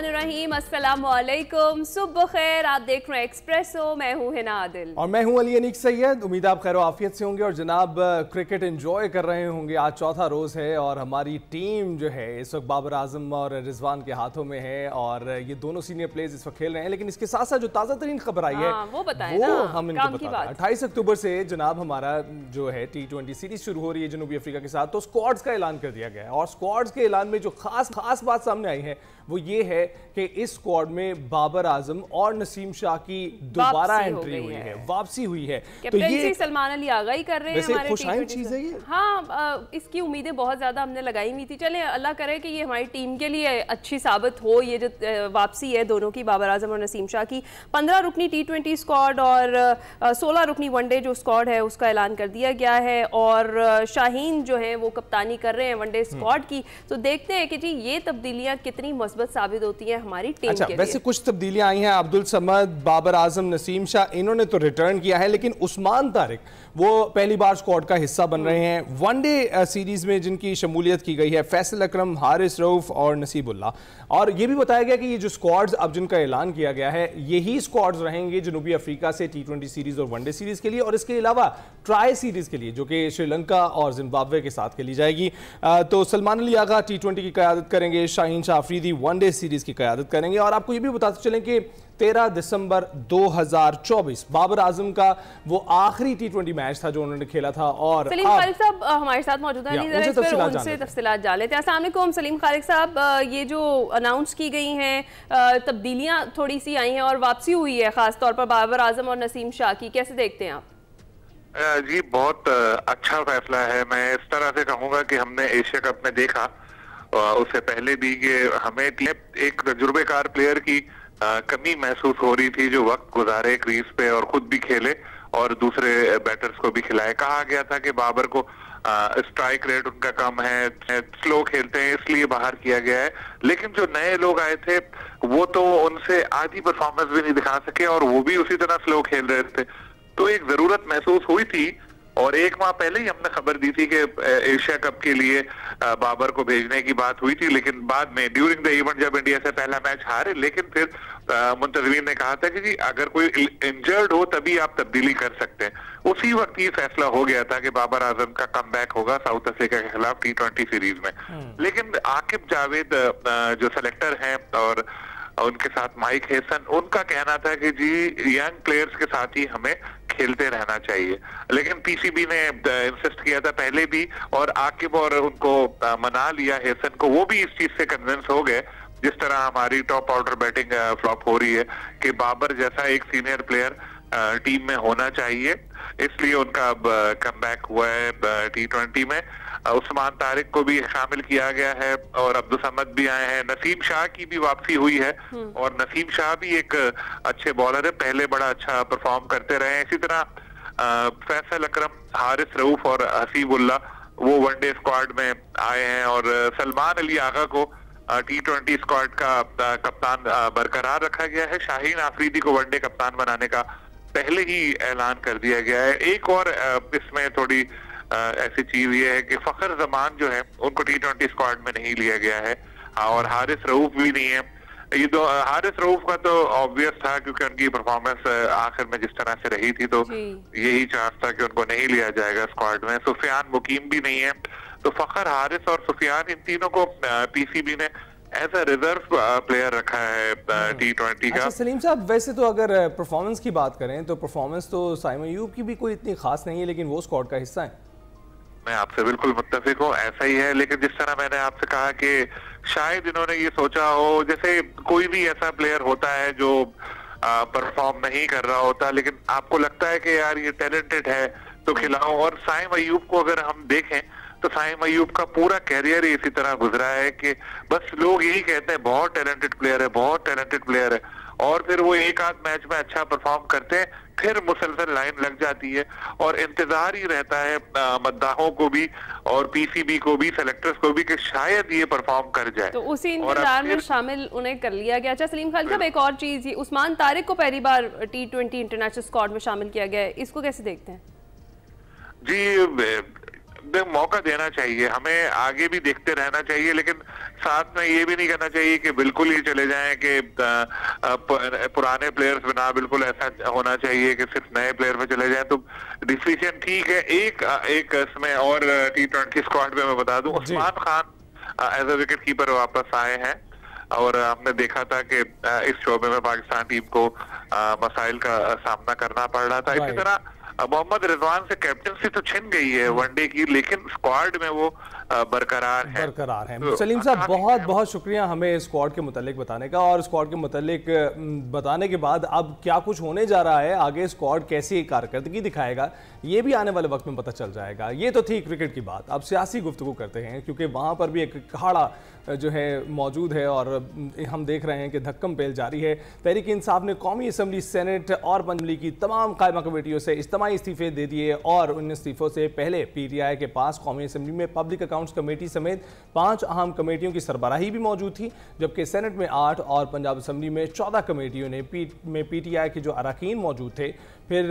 बिस्मिल्लाहिर्रहमानिर्रहीम, अस्सलामु अलैकुम, सुबह खैर। आप देख रहे हैं एक्सप्रेसो, मैं हूँ हिना आदिल और मैं हूँ अली अनीक सैयद। उम्मीद आप खैर आफियत से होंगे और जनाब क्रिकेट एंजॉय कर रहे होंगे। आज चौथा रोज़ है और हमारी टीम जो है इस वक्त बाबर आजम और रिजवान के हाथों में है और ये दोनों सीनियर प्लेयर्स इस वक्त खेल रहे हैं। लेकिन इसके साथ साथ जो ताज़ा तरीन खबर आई है वो हम इनको बता दें। 28 अक्टूबर से जनाब हमारा जो है T20 सीरीज शुरू हो रही है जनूबी अफ्रीका के साथ। तो स्क्वाड्स का ऐलान कर दिया गया है और स्क्वाड्स के ऐलान में जो खास बात सामने आई है वो ये है कि इस स्क्वाड में बाबर आजम और नसीम शाह की दोबारा एंट्री हुई है, वापसी हुई है। तो ये सलमान अली आगा ही कर रहे हैं हमारे खुशहाल चीज है ये। हाँ, इसकी उम्मीदें बहुत ज्यादा हमने लगाई हुई थी। चले अल्लाह करे कि ये हमारी टीम के लिए अच्छी साबित हो। ये जो वापसी है दोनों की, बाबर आजम और नसीम शाह की, 15 रुकनी T20 स्क्वाड और 16 रुकनी वनडे जो स्क्वाड है उसका ऐलान कर दिया गया है। और शाहीन जो है वो कप्तानी कर रहे हैं वनडे स्क्वाड की। तो देखते हैं कि जी ये तब्दीलियां कितनी मस्बत साबित होती है हमारी टीम के लिए। वैसे कुछ तब्दीलियां आई हैं। अब्दुल समद, बाबर आजम, नसीम शाह इन्होंने तो रिटर्न किया है, लेकिन उस्मान तारिक वो पहली बार स्क्वाड का हिस्सा बन रहे हैं। वनडे सीरीज में जिनकी शमूलियत की गई है फैसल अकरम, हारिस रऊफ और नसीबुल्लाह। और ये भी बताया गया कि ये जो स्क्वाड्स अब जिनका ऐलान किया गया है यही स्क्वाड्स रहेंगे जनूबी अफ्रीका से T20 सीरीज और वनडे सीरीज के लिए और इसके अलावा ट्राई सीरीज के लिए जो कि श्रीलंका और जिम्बाब्वे के साथ खेली जाएगी। तो सलमान अली आगा T20 की क़यादत करेंगे, शाहीन शाह अफरीदी वनडे सीरीज की क़यादत करेंगे। और आपको ये भी बताते चलें कि 13 दिसंबर 2024 बाबर आजम का वो आखिरी T20 मैच था जो उन्होंने खेला था। और सलीम खालिक साहब हमारे साथ मौजूद हैं, उनसे तफसीलात जान लेते हैं। अस्सलाम वालेकुम सलीम खालिक साहब, ये जो अनाउंस की गई हैं तब्दीलियां थोड़ी सी आई हैं और वापसी हुई है खास तौर पर बाबर आजम और नसीम शाह की, कैसे देखते हैं आप? जी बहुत अच्छा फैसला है। मैं इस तरह से कहूँगा कि हमने एशिया कप में देखा उससे पहले भी कि हमें एक तजुर्बेकार प्लेयर की कमी महसूस हो रही थी जो वक्त गुजारे क्रीज पे और खुद भी खेले और दूसरे बैटर्स को भी खिलाए। कहा गया था कि बाबर को स्ट्राइक रेट उनका कम है, स्लो खेलते हैं, इसलिए बाहर किया गया है। लेकिन जो नए लोग आए थे वो तो उनसे आधी परफॉर्मेंस भी नहीं दिखा सके और वो भी उसी तरह स्लो खेल रहे थे। तो एक जरूरत महसूस हुई थी और एक माह पहले ही हमने खबर दी थी कि एशिया कप के लिए बाबर को भेजने की बात हुई थी। लेकिन बाद में ड्यूरिंग द इवेंट जब इंडिया से पहला मैच हारे, लेकिन फिर मुंतजमीन ने कहा था कि जी अगर कोई इंजर्ड हो तभी आप तब्दीली कर सकते हैं। उसी वक्त ये फैसला हो गया था कि बाबर आजम का कमबैक होगा साउथ अफ्रीका के खिलाफ T20 सीरीज में। लेकिन आकिब जावेद जो सेलेक्टर हैं और उनके साथ माइक हेसन, उनका कहना था कि जी यंग प्लेयर्स के साथ ही हमें खेलते रहना चाहिए। लेकिन पीसीबी ने इंसिस्ट किया था पहले भी और आकिब और उनको मना लिया हेसन को, वो भी इस चीज से कन्विंस हो गए। जिस तरह हमारी टॉप ऑर्डर बैटिंग फ्लॉप हो रही है कि बाबर जैसा एक सीनियर प्लेयर टीम में होना चाहिए, इसलिए उनका कमबैक हुआ है T20 में। उस्मान तारिक को भी शामिल किया गया है और अब्दुल समद भी आए हैं। नसीम शाह की भी वापसी हुई है और नसीम शाह भी एक अच्छे बॉलर है, पहले बड़ा अच्छा परफॉर्म करते रहे। इसी तरह फैसल अकरम, हारिस रऊफ और हसीबुल्लाह वो वनडे स्क्वाड में आए हैं और सलमान अली आगा को T20 स्क्वाड का कप्तान बरकरार रखा गया है। शाहीन आफरीदी को वनडे कप्तान बनाने का पहले ही ऐलान कर दिया गया है। एक और इसमें थोड़ी ऐसी चीज ये है कि फखर जमान जो है उनको T20 स्क्वाड में नहीं लिया गया है और हारिस रऊफ भी नहीं है। ये दो, हारिस रऊफ का तो ऑब्वियस था क्योंकि उनकी परफॉर्मेंस आखिर में जिस तरह से रही थी तो यही चांस था कि उनको नहीं लिया जाएगा स्क्वाड में। सुफियान मुकीम भी नहीं है, तो फखर, हारिस और सुफियान इन तीनों को पीसीबी ने एज अ रिजर्व प्लेयर रखा है T20 का। सलीम साहब, वैसे तो अगर परफॉर्मेंस की बात करें तो परफॉर्मेंस तो साइम अयूब की भी कोई इतनी खास नहीं है, लेकिन वो स्क्वाड का हिस्सा है। मैं आपसे बिल्कुल मुत्तफिक हूँ, ऐसा ही है। लेकिन जिस तरह मैंने आपसे कहा कि शायद इन्होंने ये सोचा हो, जैसे कोई भी ऐसा प्लेयर होता है जो परफॉर्म नहीं कर रहा होता लेकिन आपको लगता है कि यार ये टैलेंटेड है तो खिलाओ। और साइम अयूब को अगर हम देखें तो साइम अयूब का पूरा कैरियर ही इसी तरह गुजरा है कि बस लोग यही कहते हैं बहुत टैलेंटेड प्लेयर है, बहुत टैलेंटेड प्लेयर है, और फिर वो एक आध मैच में अच्छा परफॉर्म करते हैं, फिर मुसलसल लाइन लग जाती है और इंतजार ही रहता है मद्दाहों को भी और पीसीबी को भी, सेलेक्टर्स को भी कि शायद ये परफॉर्म कर जाए। तो उसी इंतजार में शामिल उन्हें कर लिया गया। अच्छा सलीम खालिद साहब, एक और चीज, उस्मान तारिक को पहली बार T20 इंटरनेशनल स्क्वाड में शामिल किया गया है, इसको कैसे देखते हैं? जी मौका देना चाहिए, हमें आगे भी देखते रहना चाहिए, लेकिन साथ में ये भी नहीं करना चाहिए कि बिल्कुल ही चले जाएं कि पुराने प्लेयर्स में ना, बिल्कुल ऐसा होना चाहिए कि सिर्फ नए प्लेयर पे चले जाएं। तो डिसीजन ठीक है। एक इसमें और T20 स्क्वाड में मैं बता दूं, Usman Khan as a wicket keeper वापस आए हैं और हमने देखा था कि इस शोबे में पाकिस्तान टीम को मसाइल का सामना करना पड़ रहा था। इसी तरह मोहम्मद रिजवान से कैप्टनसी तो छिन गई है वनडे की, लेकिन स्क्वाड में वो बरकरार है। तो सलीम साहब, बहुत बहुत शुक्रिया हमें स्क्वाड के मुतालिक बताने का, और स्क्वाड के मुतालिक बताने के बाद अब क्या कुछ होने जा रहा है आगे, स्क्वाड कैसी कारकर्दगी दिखाएगा, ये भी आने वाले वक्त में पता चल जाएगा। ये तो थी क्रिकेट की बात। अब सियासी गुफ्तगू करते हैं, क्योंकि वहाँ पर भी एक अखाड़ा जो है मौजूद है और हम देख रहे हैं कि धक्कम पेल जारी है। तहरीक इंसाफ ने कौमी असम्बली, सेनेट और पंजली की तमाम कायमा कमेटियों से इज्तिमाई इस्तीफे दे दिए, और उन इस्तीफों से पहले PTI के पास कौमी असम्बली में पब्लिक अकाउंट्स कमेटी समेत 5 अहम कमेटियों की सरबराही भी मौजूद थी, जबकि सेनेट में 8 और पंजाब असम्बली में 14 कमेटियों ने PTI के जो अरकान मौजूद थे। फिर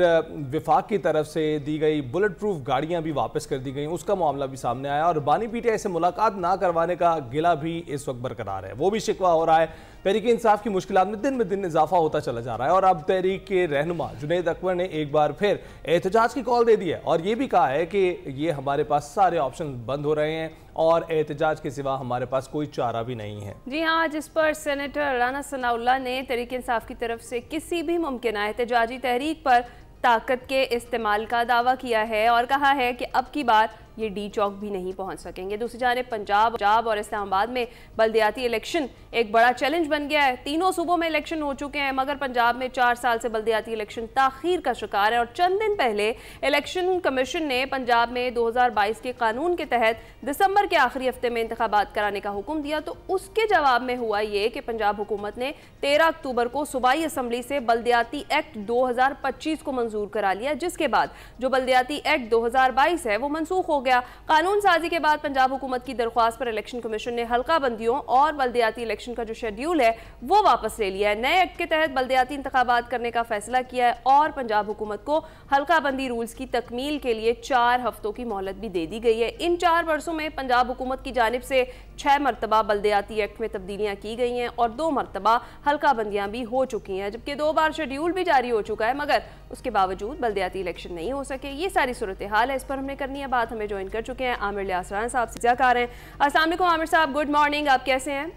विफाक की तरफ से दी गई बुलेट प्रूफ गाड़ियां भी वापस कर दी गई, उसका मामला भी सामने आया, और बानी PTI से मुलाकात ना करवाने का गिला भी इस वक्त बरकरार है, वो भी शिकवा हो रहा है। तहरीक इंसाफ की मुश्किलात में दिन इजाफा होता चला जा रहा है, और अब तहरीक के रहनुमा जुनैद अकबर ने एक बार फिर एहतजाज की कॉल दे दी है, और ये भी कहा है कि ये हमारे पास सारे ऑप्शन बंद हो रहे हैं और एहतजाज के सिवा हमारे पास कोई चारा भी नहीं है। जी हाँ, जिस पर सेनेटर राना सनाउल्लाह ने तहरीक इंसाफ की तरफ से किसी भी मुमकिन एहतजाजी तहरीक पर ताकत के इस्तेमाल का दावा किया है और कहा है कि अब की बार ये डी चौक भी नहीं पहुंच सकेंगे। दूसरी जानिब पंजाब और इस्लामाबाद में बल्दियाती इलेक्शन एक बड़ा चैलेंज बन गया है। तीनों सूबों में इलेक्शन हो चुके हैं, मगर पंजाब में 4 साल से बल्दियाती इलेक्शन ताखीर का शिकार है, और चंद दिन पहले इलेक्शन कमीशन ने पंजाब में 2022 के कानून के तहत दिसंबर के आखिरी हफ्ते में इंतखाबात कराने का हुक्म दिया। तो उसके जवाब में हुआ ये कि पंजाब हुकूमत ने 13 अक्टूबर को सूबाई असम्बली से बल्दियाती एक्ट 2025 को मंजूर करा लिया, जिसके बाद जो बल्दियाती एक्ट 2022 है वो मनसूख हो गया। कानून साजी के बाद पंजाब हुकूमत की दरख्वास्त पर इलेक्शन कमीशन ने हल्का बंदियों और बल्दियाती इलेक्शन का जो शेड्यूल है वो वापस ले लिया है। नए एक्ट के तहत बल्दियाती इंतखाबात करने का फैसला किया है, और पंजाब हुकूमत को हल्का बंदी रूल्स की तकमील के लिए 4 हफ्तों की मोहलत भी दे दी गई है। इन 4 वर्षों में पंजाब हुकूमत की जानिब से 6 मरतबा बल्दियाती एक्ट में तब्दीलियां की गई हैं और 2 मरतबा हल्का बंदियां भी हो चुकी हैं, जबकि 2 बार शेड्यूल भी जारी हो चुका है, मगर उसके बावजूद बल्दियाती इलेक्शन नहीं हो सके। ये सारी सूरत हाल है, इस पर हमने करनी है बात। हमें ज्वाइन कर चुके हैं आमिर लियास राना साहब, सियाकार हैं। अस्सलाम वालेकुम आमिर साहब, गुड मॉर्निंग, आप कैसे हैं?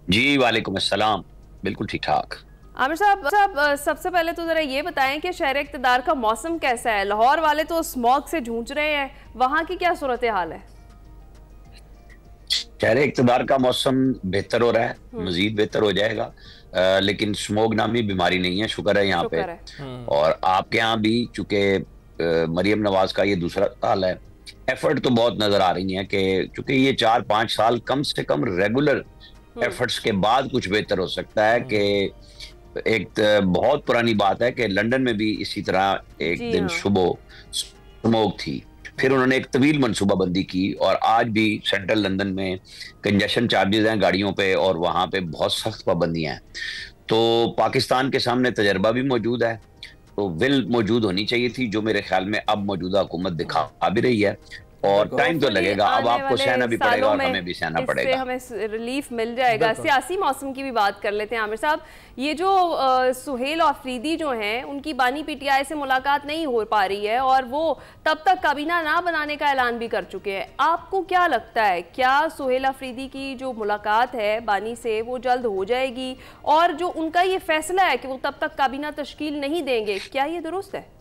जी वालेकुम अस्सलाम, बिल्कुल ठीक ठाक। आमिर साहब, सबसे पहले तो जरा ये बताएं कि शहर इक़्तिदार का मौसम कैसा है? लाहौर वाले तो स्मॉग से जूझ रहे हैं, वहां की क्या सूरत हाल है? शहर इक़्तिदार का मौसम बेहतर हो रहा है, मजीद बेहतर हो जाएगा, लेकिन स्मोग नामी बीमारी नहीं है, शुक्र है यहाँ पे। और आपके यहाँ भी चूंकि मरियम नवाज का ये दूसरा साल है, एफर्ट तो बहुत नजर आ रही है कि चूंकि ये 4-5 साल कम से कम रेगुलर एफर्ट्स के बाद कुछ बेहतर हो सकता है। कि एक बहुत पुरानी बात है कि लंदन में भी इसी तरह एक दिन सुबह स्मोग थी, फिर उन्होंने एक तवील मनसूबाबंदी की, और आज भी सेंट्रल लंदन में कंजेशन चार्जेस हैं गाड़ियों पे, और वहाँ पे बहुत सख्त पाबंदियां हैं। तो पाकिस्तान के सामने तजर्बा भी मौजूद है, तो विल मौजूद होनी चाहिए थी, जो मेरे ख्याल में अब मौजूदा हुकूमत दिखा भी रही है, और टाइम तो लगेगा, अब आपको सहना भी पड़ेगा और हमें भी सहना पड़ेगा, हमें रिलीफ मिल जाएगा। सियासी मौसम की भी बात कर लेते हैं आमिर साहब। ये जो सुहेल आफरीदी जो हैं, उनकी बानी PTI से मुलाकात नहीं हो पा रही है, और वो तब तक काबीना ना बनाने का ऐलान भी कर चुके हैं। आपको क्या लगता है, क्या सुहेल आफरीदी की जो मुलाकात है बानी से वो जल्द हो जाएगी, और जो उनका ये फैसला है कि वो तब तक काबीना तश्कील नहीं देंगे, क्या ये दुरुस्त है?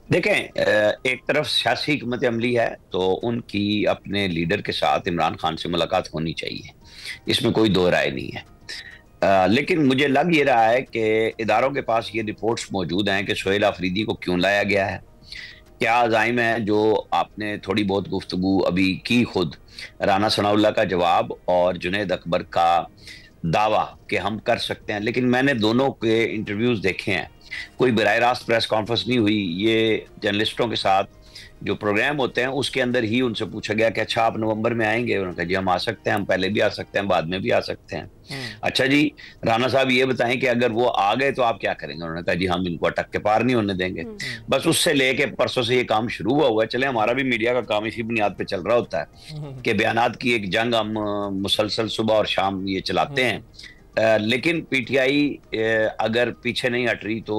देखें, एक तरफ सियासी हिकमत अमली है, तो उनकी अपने लीडर के साथ इमरान खान से मुलाकात होनी चाहिए, इसमें कोई दो राय नहीं है। लेकिन मुझे लग ये रहा है कि इदारों के पास ये रिपोर्ट्स मौजूद हैं कि सुहेल आफरीदी को क्यों लाया गया है, क्या अज़ाइम है, जो आपने थोड़ी बहुत गुफ्तगू अभी की खुद, राना सनाउल्लाह का जवाब और जुनैद अकबर का दावा कि हम कर सकते हैं। लेकिन मैंने दोनों के इंटरव्यूज देखे हैं, कोई बराह रास्त प्रेस कॉन्फ्रेंस नहीं हुई। ये जर्नलिस्टों के साथ जो प्रोग्राम होते हैं उसके अंदर ही उनसे पूछा गया कि अच्छा आप नवंबर में आएंगे? उन्होंने कहा जी हम आ सकते हैं, हम पहले भी आ सकते हैं, बाद में भी आ सकते हैं। अच्छा जी राणा साहब ये बताएं कि अगर वो आ गए तो आप क्या करेंगे? उन्होंने कहा जी हम इनको अटक के पार नहीं होने देंगे। बस उससे लेके परसों से ये काम शुरू हुआ है। चले हमारा भी मीडिया का काम इसी बुनियाद पे चल रहा होता है कि बयानात की एक जंग हम मुसलसल सुबह और शाम ये चलाते हैं। लेकिन पीटीआई अगर पीछे नहीं हट रही तो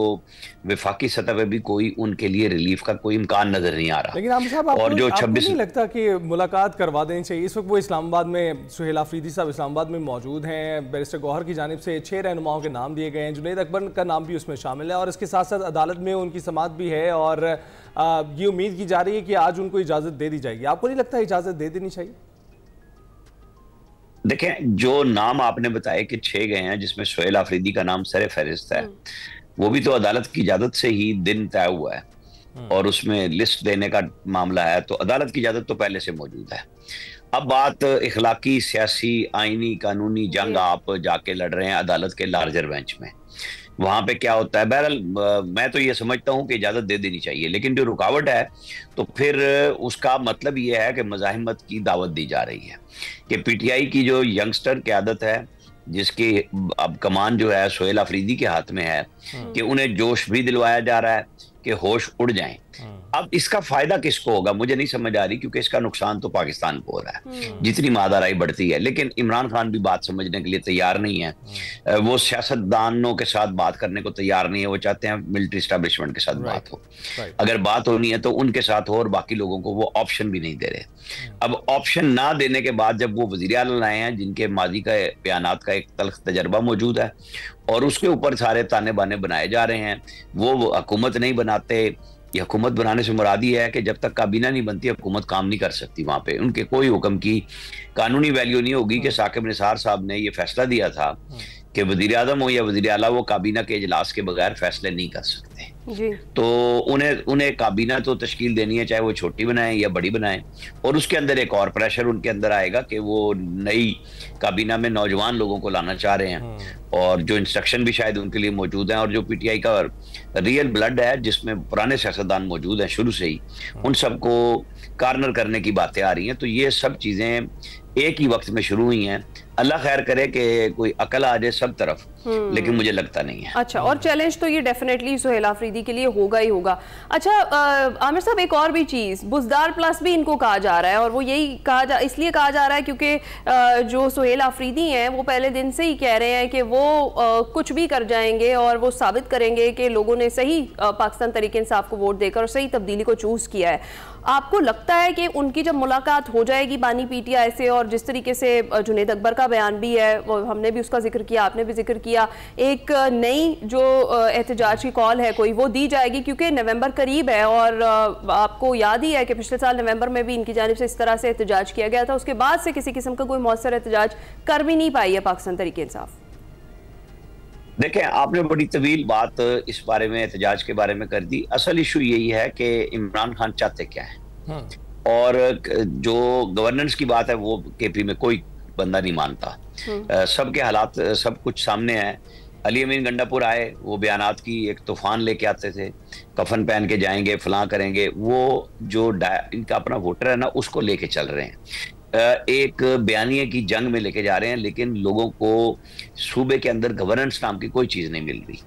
विफाकी सतह पे भी कोई उनके लिए रिलीफ का कोई इम्कान नजर नहीं आ रहा। लेकिन आमिर साहब और जो 26 नहीं लगता कि मुलाकात करवा देनी चाहिए? इस वक्त वो इस्लामाबाद में, सुहेल आफरीदी साहब इस्लामाबाद में मौजूद हैं। बैरिस्टर गौहर की जानिब से 6 रहनुमाओं के नाम दिए गए हैं, जुनैद अकबर का नाम भी उसमें शामिल है और इसके साथ साथ अदालत में उनकी समाअत भी है और ये उम्मीद की जा रही है कि आज उनको इजाज़त दे दी जाएगी। आपको नहीं लगता इजाज़त दे देनी चाहिए? देखें जो नाम आपने बताए कि 6 गए हैं जिसमें सुहेल आफरीदी का नाम सरे फहरिस्त है, वो भी तो अदालत की इजाजत से ही दिन तय हुआ है और उसमें लिस्ट देने का मामला है, तो अदालत की इजाजत तो पहले से मौजूद है। अब बात इखलाकी, सियासी, आईनी, कानूनी जंग आप जाके लड़ रहे हैं अदालत के लार्जर बेंच में, वहां पे क्या होता है? बहरहाल मैं तो ये समझता हूं कि इजाजत दे देनी चाहिए, लेकिन जो रुकावट है तो फिर उसका मतलब ये है कि मज़ाहिमत की दावत दी जा रही है कि पीटीआई की जो यंगस्टर क़यादत है जिसकी अब कमान जो है सुहेल आफरीदी के हाथ में है कि उन्हें जोश भी दिलवाया जा रहा है कि होश उड़ जाएं। अब इसका फायदा किसको होगा मुझे नहीं समझ आ रही, क्योंकि इसका नुकसान तो पाकिस्तान को हो रहा है जितनी मादाराई बढ़ती है। लेकिन इमरान खान भी बात समझने के लिए तैयार नहीं है, वो सियासतदानों के साथ बात करने को तैयार नहीं है, वो चाहते हैं मिलिट्री एस्टैब्लिशमेंट के साथ बात हो। अगर बात होनी है तो उनके साथ हो और बाकी लोगों को वो ऑप्शन भी नहीं दे रहे। अब ऑप्शन ना देने के बाद जब वो वजीर आला लाए हैं जिनके माजी का बयानात का एक तल्ख तजर्बा मौजूद है और उसके ऊपर सारे ताने बाने बनाए जा रहे हैं, वो हुकूमत नहीं बनाते। ये हुकूमत बनाने से मुराद ये है कि जब तक काबीना नहीं बनती हुकूमत काम नहीं कर सकती। वहां पे उनके कोई हुक्म की कानूनी वैल्यू नहीं होगी कि साकिब निसार साहब ने ये फैसला दिया था कि वजीर आज़म हो या वजीर आला वो काबीना के इजलास के बगैर फैसले नहीं कर सकते जी। तो उन्हें काबीना तो तश्कील देनी है, चाहे वो छोटी बनाएं या बड़ी बनाएं, और उसके अंदर एक और प्रेशर उनके अंदर आएगा कि वो नई काबीना में नौजवान लोगों को लाना चाह रहे हैं और जो इंस्ट्रक्शन भी शायद उनके लिए मौजूद हैं और जो पीटीआई का रियल ब्लड है जिसमें पुराने सियासतदान मौजूद हैं शुरू से ही, उन सबको कार्नर करने की बातें आ रही हैं। तो ये सब चीजें एक ही वक्त में शुरू हुई हैं। अल्लाह खैर करे कि कोई अकल आ जाए सब तरफ, लेकिन मुझे लगता नहीं है। अच्छा, और चैलेंज तो ये डेफिनेटली सुहेल आफरीदी के लिए होगा ही होगा। अच्छा आमिर साहब, एक और भी चीज़, बुज़दार प्लस भी इनको कहा जा रहा है और वो यही इसलिए कहा जा रहा है क्योंकि जो सुहेल आफरीदी हैं वो पहले दिन से ही कह रहे हैं कि वो कुछ भी कर जाएंगे और वो साबित करेंगे कि लोगों ने सही पाकिस्तान तरीके इंसाफ को वोट देकर और सही तब्दीली को चूज़ किया है। आपको लगता है कि उनकी जब मुलाकात हो जाएगी बानी पीटीआई से, और जिस तरीके से जुनैद अकबर का बयान भी है, वो हमने भी उसका जिक्र किया, आपने भी जिक्र किया, एक नई जो एहतजाज की कॉल है कोई वो दी जाएगी क्योंकि नवंबर करीब है और आपको याद ही है कि पिछले साल नवंबर में भी इनकी जानिब से इस तरह से एहतजाज किया गया था। उसके बाद से किसी किस्म का कोई मौसर एहतजाज कर भी नहीं पाई है पाकिस्तान तरीके इंसाफ। देखें, आपने बड़ी तवील बात इस बारे में, एहतजाज के बारे में कर दी। असल इशू यही है कि इमरान खान चाहते क्या है, और जो गवर्नेंस की बात है वो केपी में कोई बंदा नहीं मानता। सबके हालात सब कुछ सामने है। अली अमीन गंडापुर आए, वो बयानात की एक तूफान लेके आते थे, कफन पहन के जाएंगे, फलां करेंगे, वो जो इनका अपना वोटर है ना उसको लेके चल रहे हैं, एक बयानिए की जंग में लेके जा रहे हैं। लेकिन लोगों को सूबे के अंदर गवर्नेंस नाम की कोई चीज नहीं मिल रही,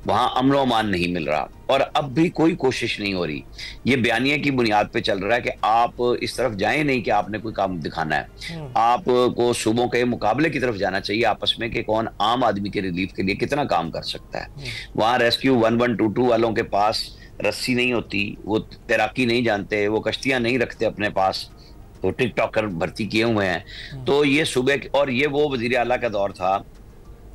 वहां अमन अमान नहीं मिल रहा, और अब भी कोई कोशिश नहीं हो रही। ये बयानिए की बुनियाद पे चल रहा है कि आप इस तरफ जाएं नहीं कि आपने कोई काम दिखाना है, आपको सूबों के मुकाबले की तरफ जाना चाहिए आपस में कि कौन आम आदमी के रिलीफ के लिए कितना काम कर सकता है। वहां रेस्क्यू 1122 वालों के पास रस्सी नहीं होती, वो तैराकी नहीं जानते, वो कश्तियां नहीं रखते अपने पास, तो टिकटॉकर भर्ती किए हुए हैं। तो ये सुबह, और ये वो वजीर आला का दौर था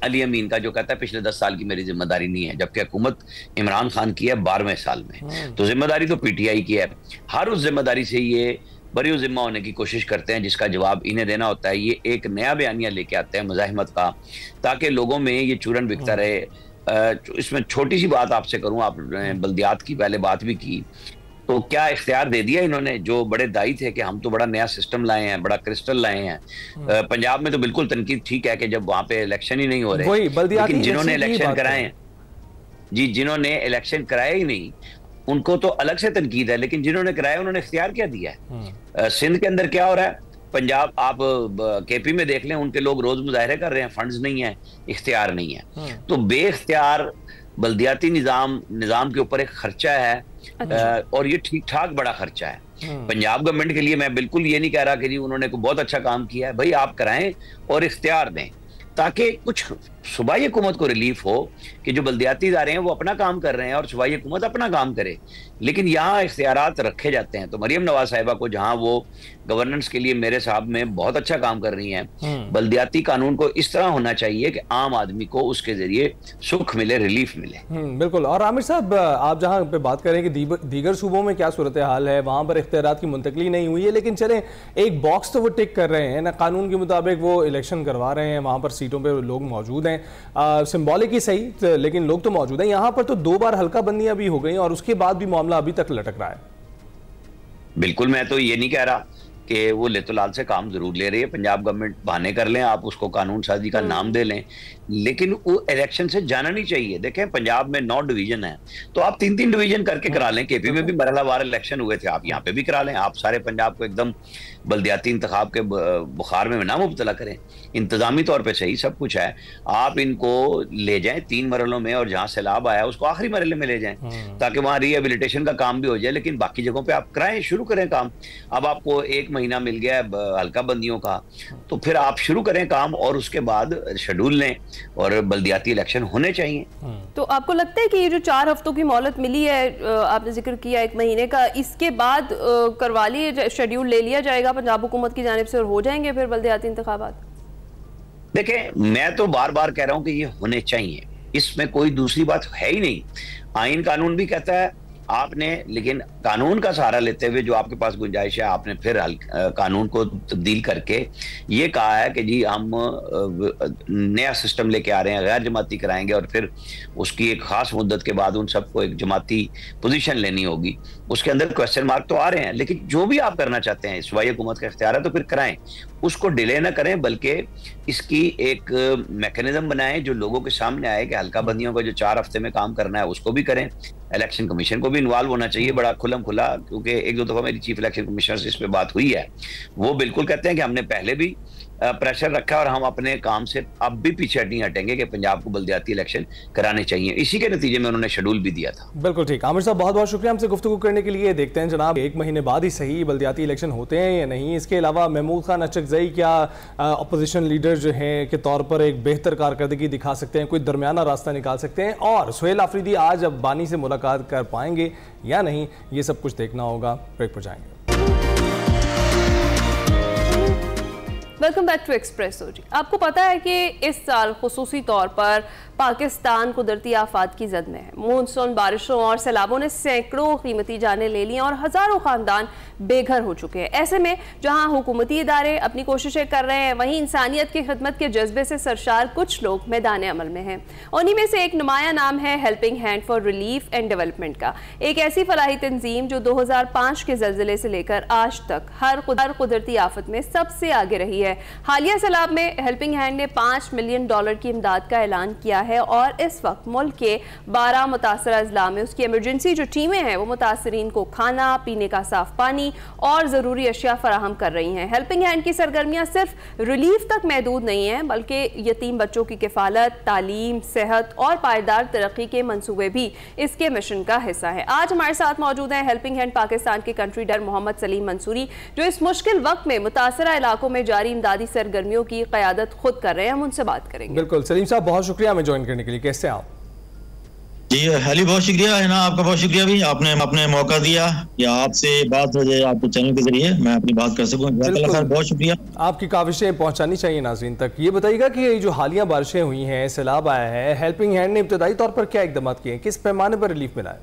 अली अमीन का जो कहता है पिछले 10 साल की मेरी जिम्मेदारी नहीं है, जबकि हुकूमत इमरान खान की है 12वें साल में, तो जिम्मेदारी तो पीटीआई की है। हर उस जिम्मेदारी से ये बरी जिम्मा होने की कोशिश करते हैं जिसका जवाब इन्हें देना होता है। ये एक नया बयानिया लेके आते हैं मुजाहिमत का, ताकि लोगों में ये चूरन बिकता रहे। इसमें छोटी सी बात आपसे करूं, आपने बल्दियात की पहले बात भी की, तो क्या इख्तियार दे दिया इन्होंने जो बड़े दाई थे कि हम तो बड़ा नया सिस्टम लाए हैं, बड़ा क्रिस्टल लाए हैं। पंजाब में तो बिल्कुल तनकीद ठीक है कि जब वहां पे इलेक्शन ही नहीं हो रहे, लेकिन जिन्होंने इलेक्शन कराए हैं, जी जिन्होंने इलेक्शन कराया ही नहीं उनको तो अलग से तनकीद है, लेकिन जिन्होंने कराया उन्होंने इख्तियार क्या दिया है? सिंध के अंदर क्या हो रहा है, पंजाब आप केपी में देख लें, उनके लोग रोज मुजाहरे कर रहे हैं, फंड्स नहीं है, इख्तियार नहीं है। तो बेइख्तियार बल्दियाती निजाम के ऊपर एक खर्चा है और ये ठीक ठाक बड़ा खर्चा है। पंजाब गवर्नमेंट के लिए मैं बिल्कुल ये नहीं कह रहा कि जी उन्होंने बहुत अच्छा काम किया है, भाई आप कराएं और इख्तियार दें ताकि कुछ सूबाई हुकूमत को रिलीफ हो कि जो बल्दियाती इदारे हैं वो अपना काम कर रहे हैं और सूबाई हुकूमत अपना काम करे। लेकिन यहाँ इख्तियारात रखे जाते हैं। तो मरियम नवाज साहिबा को जहाँ वो गवर्नेंस के लिए मेरे साहब में बहुत अच्छा काम कर रही हैं, बल्दियाती कानून को इस तरह होना चाहिए कि आम आदमी को उसके जरिए सुख मिले, रिलीफ मिले। बिल्कुल। और आमिर साहब, आप जहाँ पे बात करें कि दीगर सूबों में क्या सूरत हाल है, वहाँ पर इख्तियारात की मुंतकली नहीं हुई है, लेकिन चलें एक बॉक्स तो वो टिक कर रहे हैं ना, कानून के मुताबिक वो इलेक्शन करवा रहे हैं, वहाँ पर सीटों पर लोग मौजूद हैं, सिंबॉलिक ही सही, लेकिन लोग तो मौजूद हैं। यहाँ पर तो 2 बार हल्का बंदियां भी हो गई और उसके बाद भी मामला अभी तक लटक रहा है। बिल्कुल, मैं तो ये नहीं कह रहा कि वो लेतोलाल से काम जरूर ले रही है, पंजाब गवर्नमेंट बहाने कर लें, आप उसको कानून साजी का नाम दे लें, लेकिन वो इलेक्शन से जाना नहीं चाहिए। देखें पंजाब में 9 डिवीजन है, तो आप 3-3 डिवीजन करके करा लें। केपी में भी मरहलावार इलेक्शन हुए थे, आप यहाँ पे भी करा लें। आप सारे पंजाब को एकदम बल्दियाती इंतखाब के बुखार में ना मुब्तला करें, इंतजामी तौर पर सही सब कुछ है, आप इनको ले जाएं 3 मरहलों में, और जहाँ सैलाब आया उसको आखिरी मरहले में ले जाएं ताकि वहाँ रिहेबिलिटेशन का काम भी हो जाए। लेकिन बाकी जगहों पर आप कराएं, शुरू करें काम। अब आपको 1 महीना मिल गया है हल्का बंदियों का, तो फिर आप शुरू करें काम और उसके बाद शेड्यूल लें और बल्दियाती इलेक्शन होने चाहिए। तो आपको लगता है कि ये जो 4 हफ्तों की मोहलत मिली है, आपने जिक्र किया 1 महीने का, इसके बाद करवा लिए, शेड्यूल ले लिया जाएगा पंजाब हुकूमत की जानिब से और हो जाएंगे फिर बल्दियाती इंतखाबात? देखें मैं तो बार बार कह रहा हूं कि ये होने चाहिए, इसमें कोई दूसरी बात है ही नहीं। आइन कानून भी कहता है आपने, लेकिन कानून का सहारा लेते हुए जो आपके पास गुंजाइश है, आपने फिर कानून को तब्दील करके ये कहा है कि जी हम नया सिस्टम लेके आ रहे हैं, गैर जमाती कराएंगे और फिर उसकी एक खास मुद्दत के बाद उन सबको एक जमाती पोजीशन लेनी होगी। उसके अंदर क्वेश्चन मार्क तो आ रहे हैं, लेकिन जो भी आप करना चाहते हैं, सूबाई हुकूमत का इख्तियार है तो फिर कराएं, उसको डिले ना करें, बल्कि इसकी एक मैकेनिज्म बनाएं जो लोगों के सामने आए कि हल्का बंदियों को जो 4 हफ्ते में काम करना है उसको भी करें। इलेक्शन कमीशन को भी इन्वॉल्व होना चाहिए बड़ा खुलम खुला, क्योंकि 1-2 दफा मेरी चीफ इलेक्शन कमिश्नर से इस पे बात हुई है, वो बिल्कुल कहते हैं कि हमने पहले भी प्रेशर रखा और हम अपने काम से अब भी पीछे नहीं हटेंगे कि पंजाब को बल्दियाती इलेक्शन कराने चाहिए। इसी के नतीजे में उन्होंने शेड्यूल भी दिया था। बिल्कुल ठीक। आमिर साहब बहुत बहुत शुक्रिया हमसे गुफ्तगू करने के लिए। देखते हैं जनाब 1 महीने बाद ही सही बल्दियाती इलेक्शन होते हैं या नहीं। इसके अलावा महमूद खान अचकजई क्या अपोजिशन लीडर जो हैं के तौर पर एक बेहतर कारकर्दगी दिखा सकते हैं, कोई दरमियाना रास्ता निकाल सकते हैं, और सुहेल आफरीदी आज अब्बानी से मुलाकात कर पाएंगे या नहीं, ये सब कुछ देखना होगा। ब्रेक पर जाएंगे। Welcome back to Expresso. जी, आपको पता है कि इस साल खुसूसी तौर पर पाकिस्तान कुदरती आफात की जद में है। मानसून बारिशों और सैलाबों ने सैकड़ों कीमती जानें ले ली और हज़ारों ख़ानदान बेघर हो चुके हैं। ऐसे में जहां हुकूमती इदारे अपनी कोशिशें कर रहे हैं, वहीं इंसानियत की खिदमत के जज्बे से सरशार कुछ लोग मैदान अमल में हैं। उन्हीं में से एक नुमाया नाम है helping hand for relief and development का, एक ऐसी फलाही तंजीम जो 2005 के ज़लज़ले से लेकर आज तक हर कुदरती आफत में सबसे आगे रही है। हालिया सैलाब में हेल्पिंग हैंड ने $5 मिलियन की इमदाद का ऐलान किया है और इस वक्त मुल्क के 12 मुतासरा अजला में उसकी इमरजेंसी जो टीमें हैं वो मुतासरीन को खाना, पीने का साफ पानी और ज़रूरी अशिया फराहम कर रही हैं। हेल्पिंग हैंड की सरगर्मियाँ सिर्फ रिलीफ तक महदूद नहीं हैं, बल्कि यतीम बच्चों की किफ़ालत, तालीम, सेहत और पायदार तरक्की के मंसूबे भी इसके मिशन का हिस्सा है। आज हमारे साथ मौजूद हैं हेल्पिंग हैंड पाकिस्तान के कंट्री डर मोहम्मद सलीम मंसूरी, जो इस मुश्किल वक्त में मुतासरा इलाकों में जारी इमदादी सरगर्मियों की क़यादत खुद कर रहे हैं। हम उनसे बात करेंगे। बिल्कुल सलीम साहब, बहुत शुक्रिया हमें ज्वाइन करने के लिए। कैसे आप? जी हाली बहुत शुक्रिया है ना, आपका बहुत शुक्रिया भी, आपने अपने मौका दिया या आपसे बात हो जाए आपके चैनल के जरिए मैं अपनी बात कर सकूं। बहुत शुक्रिया। आपकी काविशें पहुंचानी चाहिए नाज़रीन तक। ये बताइएगा कि ये जो हालिया बारिशें हुई हैं, सैलाब आया है, हेल्पिंग हैंड ने इब्तदाई तौर पर क्या इकदाम किए हैं, किस पैमाने पर रिलीफ मिला है?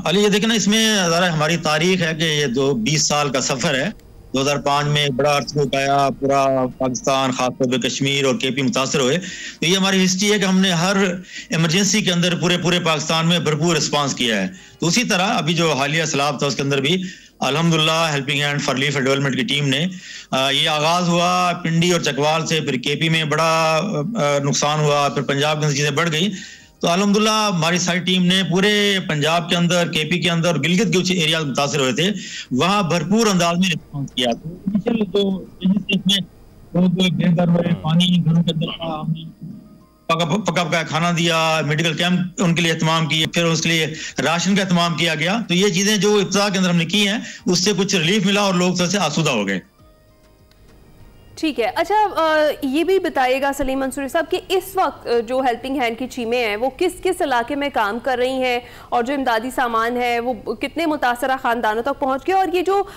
अली ये देखें ना, इसमें ज़रा हमारी तारीख है कि ये 20 साल का सफर है। 2005 में एक बड़ा अर्थक्वेक आया, पूरा पाकिस्तान खासतौर पर कश्मीर और केपी मुतासर हुए। तो ये हमारी हिस्ट्री है कि हमने हर इमरजेंसी के अंदर पूरे पाकिस्तान में भरपूर रिस्पांस किया है। तो उसी तरह अभी जो हालिया सैलाब था उसके अंदर भी अल्हम्दुलिल्लाह helping hand for relief and development की टीम ने ये आगाज हुआ पिंडी और चकवाल से, फिर केपी में बड़ा नुकसान हुआ, फिर पंजाब की चीजें बढ़ गई। तो अल्हम्दुलिल्लाह हमारी सारी टीम ने पूरे पंजाब के अंदर, केपी के अंदर और गिलगित के कुछ एरिया मुतासर हुए थे, वहाँ भरपूर अंदाज में रिस्पॉन्स किया। तो बेहतर हुए, पानी घरों के अंदर पका पका खाना दिया, मेडिकल कैंप उनके लिए इत्माम किए, फिर उसके लिए राशन का इत्माम किया गया। तो ये चीजें जो इब्तिदा के अंदर हमने की हैं, उससे कुछ रिलीफ मिला और लोग सबसे आसूदा हो गए। ठीक है। अच्छा, ये भी बताइएगा सलीम मंसूरी साहब कि इस वक्त जो हेल्पिंग हैंड की टीमें हैं वो किस किस इलाके में काम कर रही हैं, और जो इमदादी सामान है वो कितने मुतासरा ख़ानदानों तक पहुंच गया, और ये जो